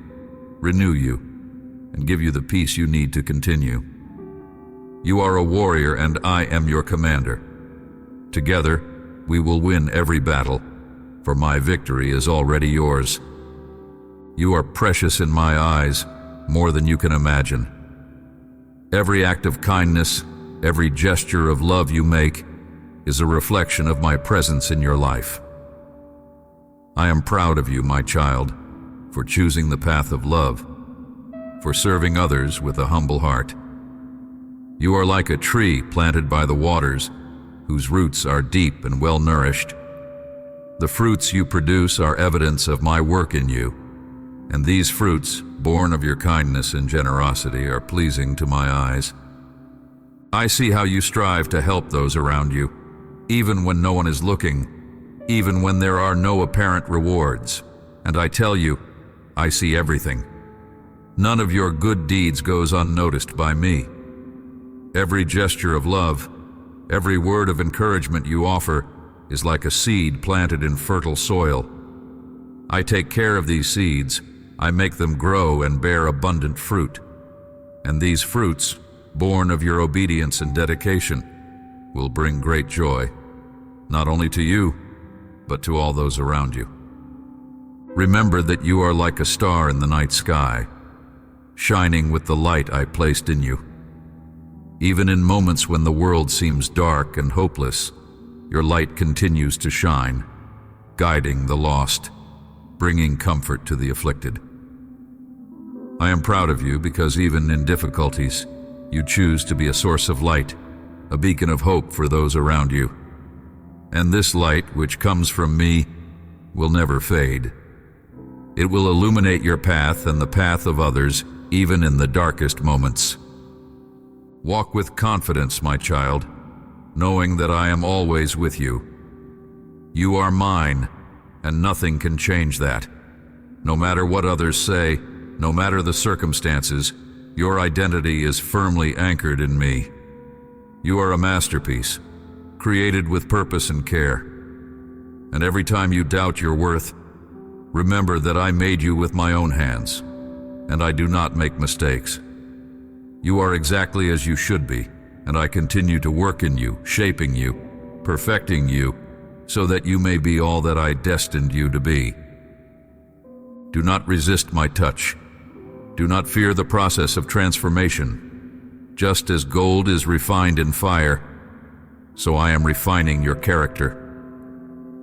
renew you, and give you the peace you need to continue. You are a warrior and I am your commander. Together, we will win every battle, for my victory is already yours. You are precious in my eyes, more than you can imagine. Every act of kindness, every gesture of love you make, is a reflection of my presence in your life. I am proud of you, my child, for choosing the path of love, for serving others with a humble heart. You are like a tree planted by the waters, whose roots are deep and well-nourished. The fruits you produce are evidence of my work in you, and these fruits, born of your kindness and generosity, are pleasing to my eyes. I see how you strive to help those around you, even when no one is looking, even when there are no apparent rewards. And I tell you, I see everything. None of your good deeds goes unnoticed by me. Every gesture of love, every word of encouragement you offer is like a seed planted in fertile soil. I take care of these seeds, I make them grow and bear abundant fruit. And these fruits, born of your obedience and dedication, will bring great joy, not only to you, but to all those around you. Remember that you are like a star in the night sky, shining with the light I placed in you. Even in moments when the world seems dark and hopeless, your light continues to shine, guiding the lost, bringing comfort to the afflicted. I am proud of you because even in difficulties, you choose to be a source of light, a beacon of hope for those around you. And this light, which comes from me, will never fade. It will illuminate your path and the path of others, even in the darkest moments. Walk with confidence, my child, knowing that I am always with you. You are mine, and nothing can change that. No matter what others say, no matter the circumstances, your identity is firmly anchored in me. You are a masterpiece, created with purpose and care. And every time you doubt your worth, remember that I made you with my own hands, and I do not make mistakes. You are exactly as you should be, and I continue to work in you, shaping you, perfecting you, so that you may be all that I destined you to be. Do not resist my touch. Do not fear the process of transformation. Just as gold is refined in fire, so I am refining your character.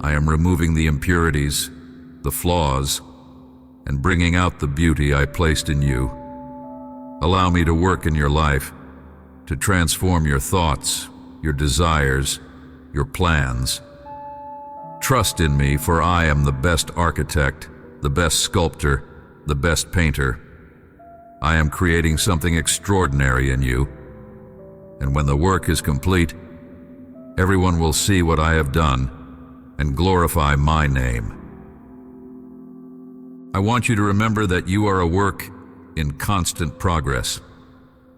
I am removing the impurities, the flaws, and bringing out the beauty I placed in you. Allow me to work in your life, to transform your thoughts, your desires, your plans. Trust in me, for I am the best architect, the best sculptor, the best painter. I am creating something extraordinary in you, and when the work is complete, everyone will see what I have done and glorify my name. I want you to remember that you are a work in constant progress.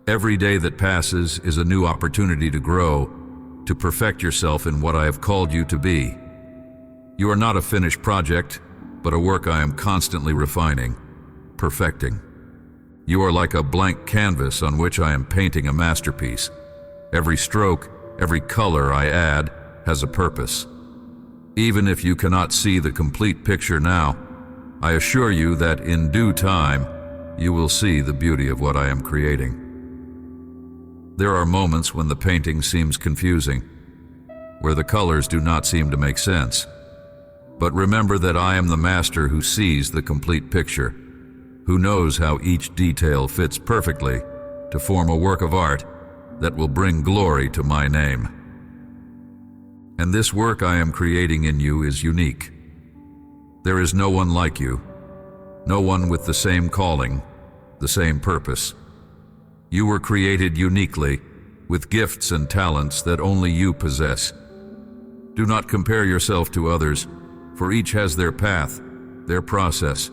Every day that passes is a new opportunity to grow, to perfect yourself in what I have called you to be. You are not a finished project, but a work I am constantly refining, perfecting. You are like a blank canvas on which I am painting a masterpiece. Every stroke, every color I add has a purpose. Even if you cannot see the complete picture now, I assure you that in due time, you will see the beauty of what I am creating. There are moments when the painting seems confusing, where the colors do not seem to make sense. But remember that I am the master who sees the complete picture, who knows how each detail fits perfectly to form a work of art that will bring glory to my name. And this work I am creating in you is unique. There is no one like you, no one with the same calling, the same purpose. You were created uniquely, with gifts and talents that only you possess. Do not compare yourself to others, for each has their path, their process.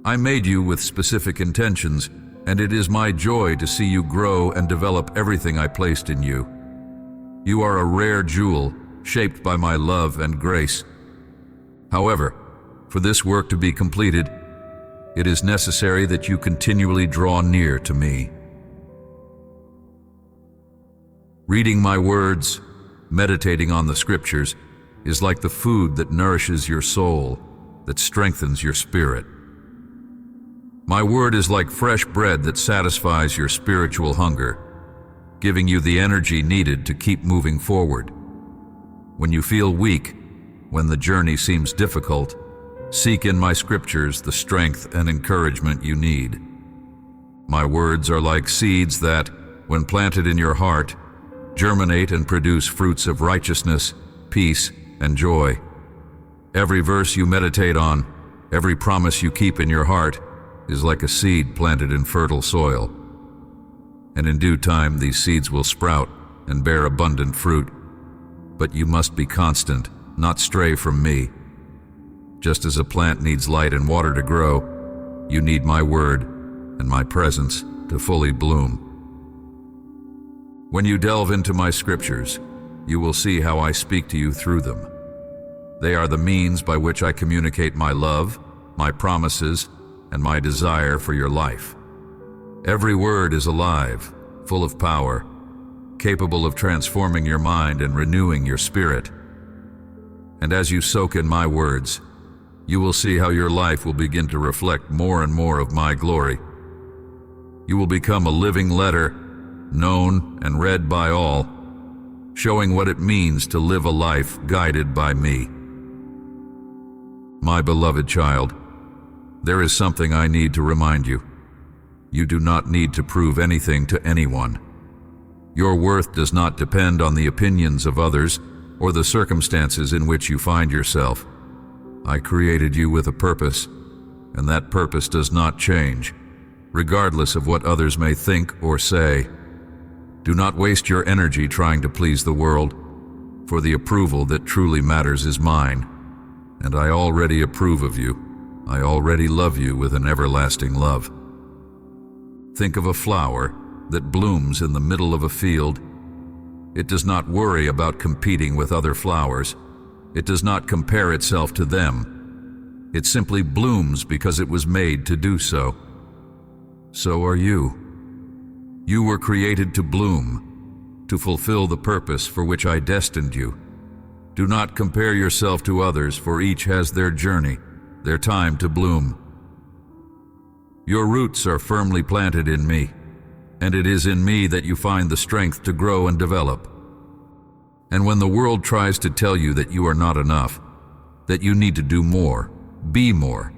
I made you with specific intentions, and it is my joy to see you grow and develop everything I placed in you. You are a rare jewel, shaped by my love and grace. However, for this work to be completed, it is necessary that you continually draw near to me. Reading my words, meditating on the scriptures, is like the food that nourishes your soul, that strengthens your spirit. My word is like fresh bread that satisfies your spiritual hunger, giving you the energy needed to keep moving forward. When you feel weak, when the journey seems difficult, seek in my scriptures the strength and encouragement you need. My words are like seeds that, when planted in your heart, germinate and produce fruits of righteousness, peace, and joy. Every verse you meditate on, every promise you keep in your heart, is like a seed planted in fertile soil. And in due time these seeds will sprout and bear abundant fruit. But you must be constant, not stray from me. Just as a plant needs light and water to grow, you need my word and my presence to fully bloom. When you delve into my scriptures, you will see how I speak to you through them. They are the means by which I communicate my love, my promises, and my desire for your life. Every word is alive, full of power, capable of transforming your mind and renewing your spirit. And as you soak in my words, you will see how your life will begin to reflect more and more of my glory. You will become a living letter, known and read by all, showing what it means to live a life guided by me. My beloved child, there is something I need to remind you. You do not need to prove anything to anyone. Your worth does not depend on the opinions of others or the circumstances in which you find yourself. I created you with a purpose, and that purpose does not change, regardless of what others may think or say. Do not waste your energy trying to please the world, for the approval that truly matters is mine, and I already approve of you. I already love you with an everlasting love. Think of a flower that blooms in the middle of a field. It does not worry about competing with other flowers. It does not compare itself to them. It simply blooms because it was made to do so. So are you. You were created to bloom, to fulfill the purpose for which I destined you. Do not compare yourself to others, for each has their journey, their time to bloom. Your roots are firmly planted in me, and it is in me that you find the strength to grow and develop. And when the world tries to tell you that you are not enough, that you need to do more, be more,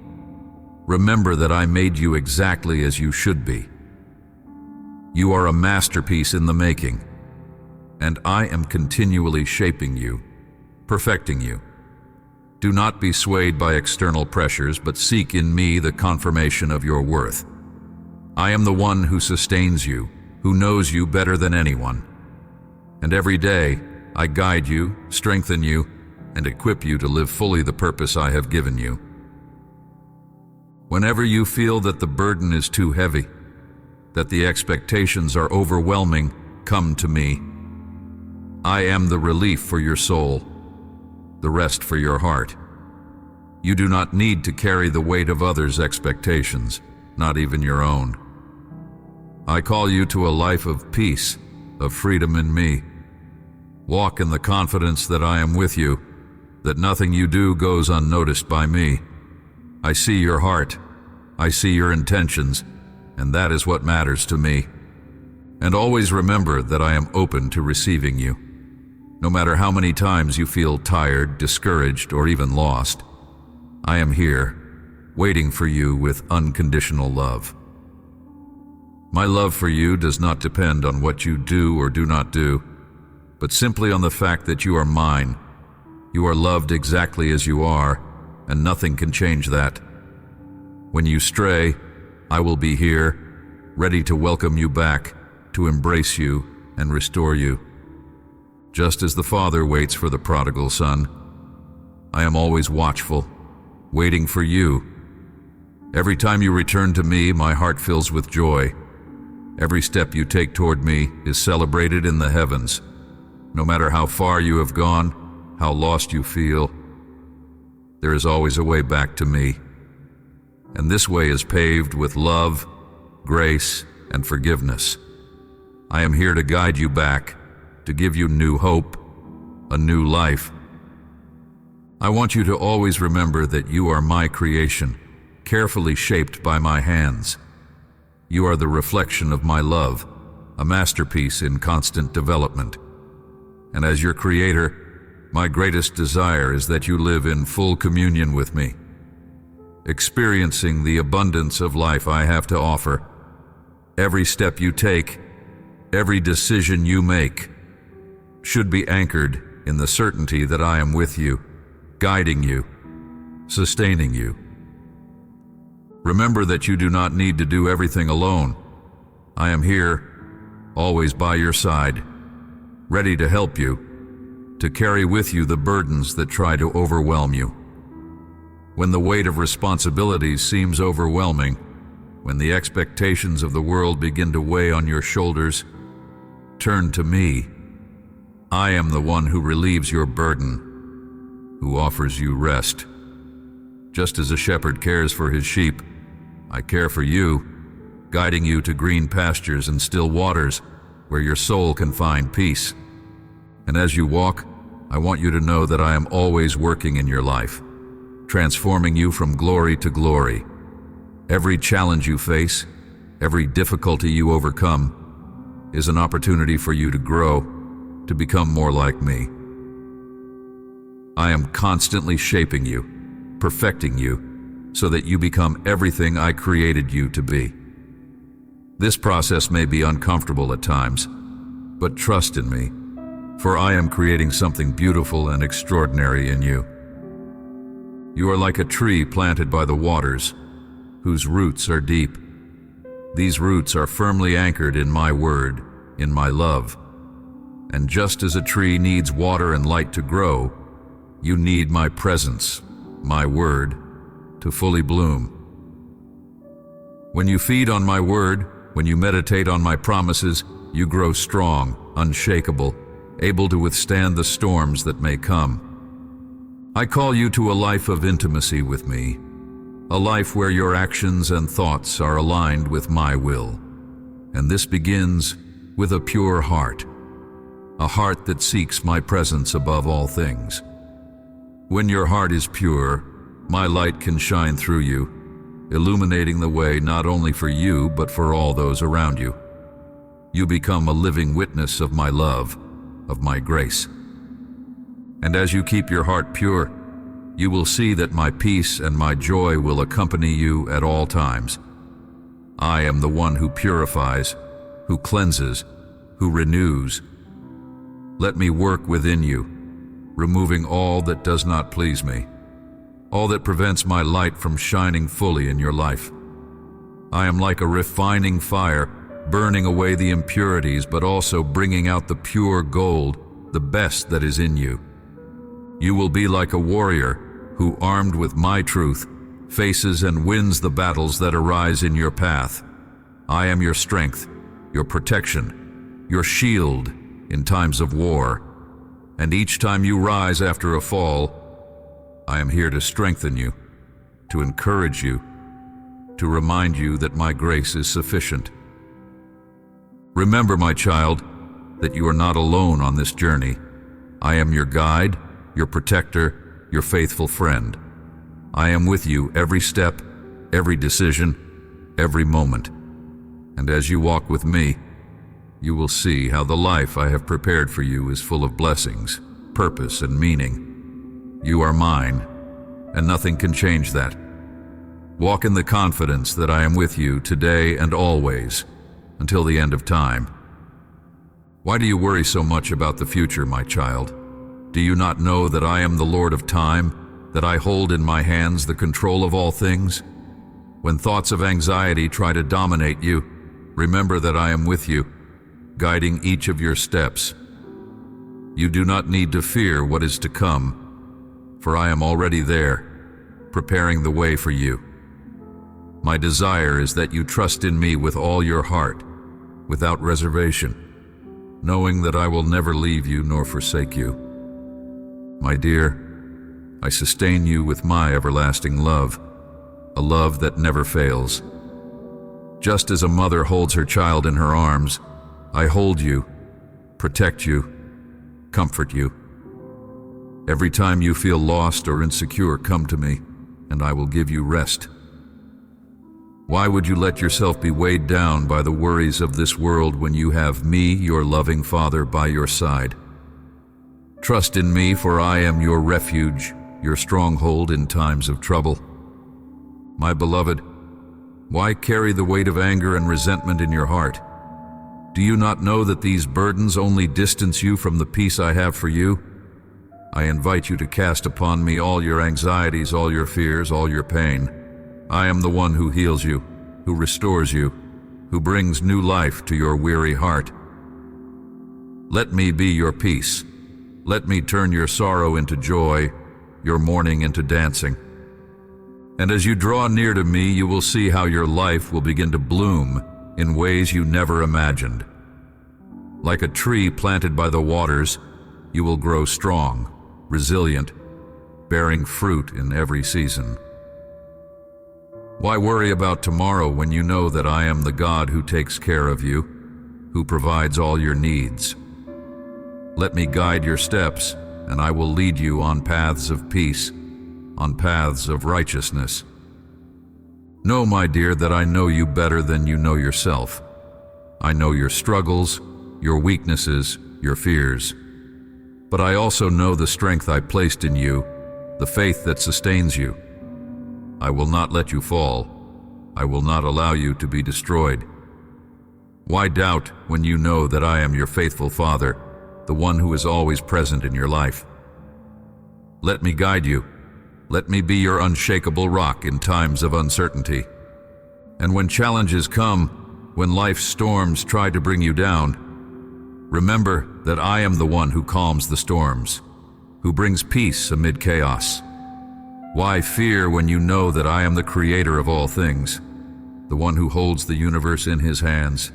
remember that I made you exactly as you should be. You are a masterpiece in the making, and I am continually shaping you, perfecting you. Do not be swayed by external pressures, but seek in me the confirmation of your worth. I am the one who sustains you, who knows you better than anyone. And every day, I guide you, strengthen you, and equip you to live fully the purpose I have given you. Whenever you feel that the burden is too heavy, that the expectations are overwhelming, come to me. I am the relief for your soul, the rest for your heart. You do not need to carry the weight of others' expectations, not even your own. I call you to a life of peace, of freedom in me. Walk in the confidence that I am with you, that nothing you do goes unnoticed by me. I see your heart, I see your intentions, and that is what matters to me. And always remember that I am open to receiving you. No matter how many times you feel tired, discouraged, or even lost, I am here, waiting for you with unconditional love. My love for you does not depend on what you do or do not do, but simply on the fact that you are mine. You are loved exactly as you are, and nothing can change that. When you stray, I will be here, ready to welcome you back, to embrace you and restore you. Just as the Father waits for the prodigal son, I am always watchful, waiting for you. Every time you return to me, my heart fills with joy. Every step you take toward me is celebrated in the heavens. No matter how far you have gone, how lost you feel, there is always a way back to me. And this way is paved with love, grace, and forgiveness. I am here to guide you back, to give you new hope, a new life. I want you to always remember that you are my creation, carefully shaped by my hands. You are the reflection of my love, a masterpiece in constant development. And as your creator, my greatest desire is that you live in full communion with me, experiencing the abundance of life I have to offer. Every step you take, every decision you make, should be anchored in the certainty that I am with you, guiding you, sustaining you. Remember that you do not need to do everything alone. I am here, always by your side, ready to help you, to carry with you the burdens that try to overwhelm you. When the weight of responsibilities seems overwhelming, when the expectations of the world begin to weigh on your shoulders, turn to me. I am the one who relieves your burden, who offers you rest. Just as a shepherd cares for his sheep, I care for you, guiding you to green pastures and still waters where your soul can find peace. And as you walk, I want you to know that I am always working in your life, transforming you from glory to glory. Every challenge you face, every difficulty you overcome, is an opportunity for you to grow, to become more like me. I am constantly shaping you, perfecting you, so that you become everything I created you to be. This process may be uncomfortable at times, but trust in me, for I am creating something beautiful and extraordinary in you. You are like a tree planted by the waters, whose roots are deep. These roots are firmly anchored in my word, in my love. And just as a tree needs water and light to grow, you need my presence, my word, to fully bloom. When you feed on my word, when you meditate on my promises, you grow strong, unshakable, able to withstand the storms that may come. I call you to a life of intimacy with me, a life where your actions and thoughts are aligned with my will. And this begins with a pure heart, a heart that seeks my presence above all things. When your heart is pure, my light can shine through you, illuminating the way not only for you but for all those around you. You become a living witness of my love, of my grace. And as you keep your heart pure, you will see that my peace and my joy will accompany you at all times. I am the one who purifies, who cleanses, who renews. Let me work within you, removing all that does not please me, all that prevents my light from shining fully in your life. I am like a refining fire, burning away the impurities, but also bringing out the pure gold, the best that is in you. You will be like a warrior who, armed with my truth, faces and wins the battles that arise in your path. I am your strength, your protection, your shield in times of war. And each time you rise after a fall, I am here to strengthen you, to encourage you, to remind you that my grace is sufficient. Remember, my child, that you are not alone on this journey. I am your guide, your protector, your faithful friend. I am with you every step, every decision, every moment. And as you walk with me, you will see how the life I have prepared for you is full of blessings, purpose, and meaning. You are mine, and nothing can change that. Walk in the confidence that I am with you today and always, until the end of time. Why do you worry so much about the future, my child? Do you not know that I am the Lord of time, that I hold in my hands the control of all things? When thoughts of anxiety try to dominate you, remember that I am with you, guiding each of your steps. You do not need to fear what is to come, for I am already there, preparing the way for you. My desire is that you trust in me with all your heart, without reservation, knowing that I will never leave you nor forsake you. My dear, I sustain you with my everlasting love, a love that never fails. Just as a mother holds her child in her arms, I hold you, protect you, comfort you. Every time you feel lost or insecure, come to me, and I will give you rest. Why would you let yourself be weighed down by the worries of this world when you have me, your loving Father, by your side? Trust in me, for I am your refuge, your stronghold in times of trouble. My beloved, why carry the weight of anger and resentment in your heart? Do you not know that these burdens only distance you from the peace I have for you? I invite you to cast upon me all your anxieties, all your fears, all your pain. I am the one who heals you, who restores you, who brings new life to your weary heart. Let me be your peace. Let me turn your sorrow into joy, your mourning into dancing. And as you draw near to me, you will see how your life will begin to bloom in ways you never imagined. Like a tree planted by the waters, you will grow strong, resilient, bearing fruit in every season. Why worry about tomorrow when you know that I am the God who takes care of you, who provides all your needs? Let me guide your steps, and I will lead you on paths of peace, on paths of righteousness. Know, my dear, that I know you better than you know yourself. I know your struggles, your weaknesses, your fears. But I also know the strength I placed in you, the faith that sustains you. I will not let you fall. I will not allow you to be destroyed. Why doubt when you know that I am your faithful Father, the one who is always present in your life? Let me guide you. Let me be your unshakable rock in times of uncertainty. And when challenges come, when life's storms try to bring you down, remember that I am the one who calms the storms, who brings peace amid chaos. Why fear when you know that I am the creator of all things, the one who holds the universe in his hands?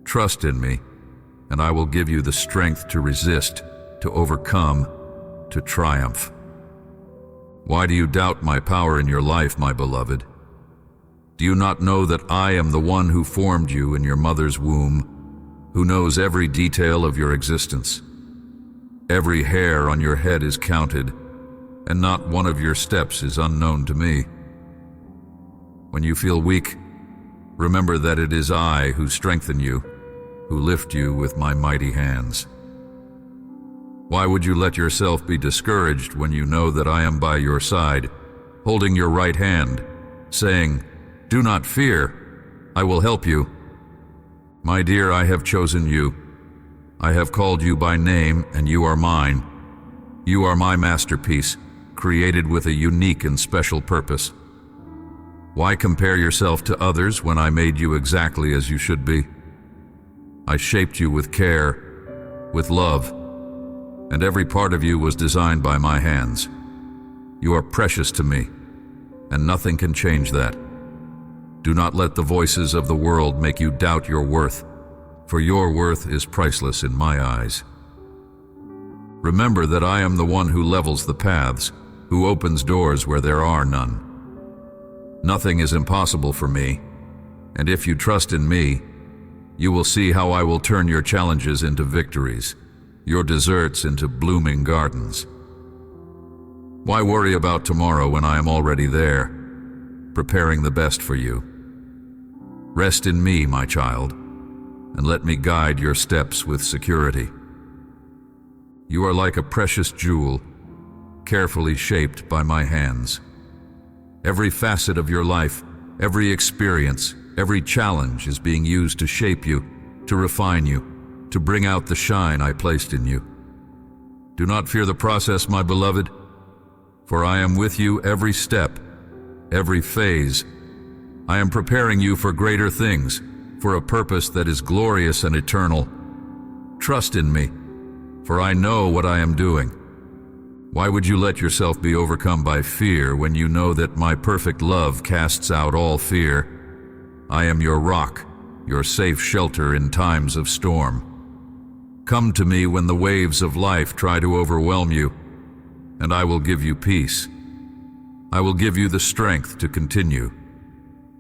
Trust in me, and I will give you the strength to resist, to overcome, to triumph. Why do you doubt my power in your life, my beloved? Do you not know that I am the one who formed you in your mother's womb, who knows every detail of your existence? Every hair on your head is counted, and not one of your steps is unknown to me. When you feel weak, remember that it is I who strengthen you, who lift you with my mighty hands. Why would you let yourself be discouraged when you know that I am by your side, holding your right hand, saying, "Do not fear, I will help you"? My dear, I have chosen you. I have called you by name, and you are mine. You are my masterpiece, created with a unique and special purpose. Why compare yourself to others when I made you exactly as you should be? I shaped you with care, with love, and every part of you was designed by my hands. You are precious to me, and nothing can change that. Do not let the voices of the world make you doubt your worth, for your worth is priceless in my eyes. Remember that I am the one who levels the paths, who opens doors where there are none. Nothing is impossible for me, and if you trust in me, you will see how I will turn your challenges into victories, your deserts into blooming gardens. Why worry about tomorrow when I am already there, preparing the best for you? Rest in me, my child. and let me guide your steps with security. You are like a precious jewel, carefully shaped by my hands. Every facet of your life, every experience, every challenge is being used to shape you, to refine you, to bring out the shine I placed in you. Do not fear the process, my beloved, for I am with you every step, every phase. I am preparing you for greater things, for a purpose that is glorious and eternal. Trust in me, for I know what I am doing. Why would you let yourself be overcome by fear when you know that my perfect love casts out all fear? I am your rock, your safe shelter in times of storm. Come to me when the waves of life try to overwhelm you, and I will give you peace. I will give you the strength to continue.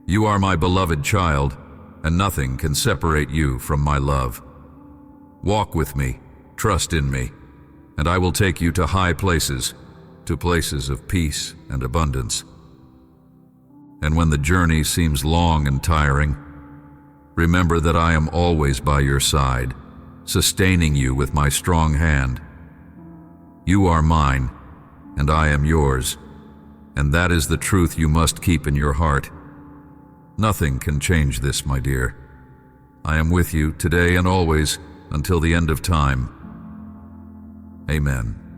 You are my beloved child, and nothing can separate you from my love. Walk with me, trust in me, and I will take you to high places, to places of peace and abundance. And when the journey seems long and tiring, remember that I am always by your side, sustaining you with my strong hand. You are mine, and I am yours, and that is the truth you must keep in your heart. Nothing can change this, my dear. I am with you today and always until the end of time. Amen.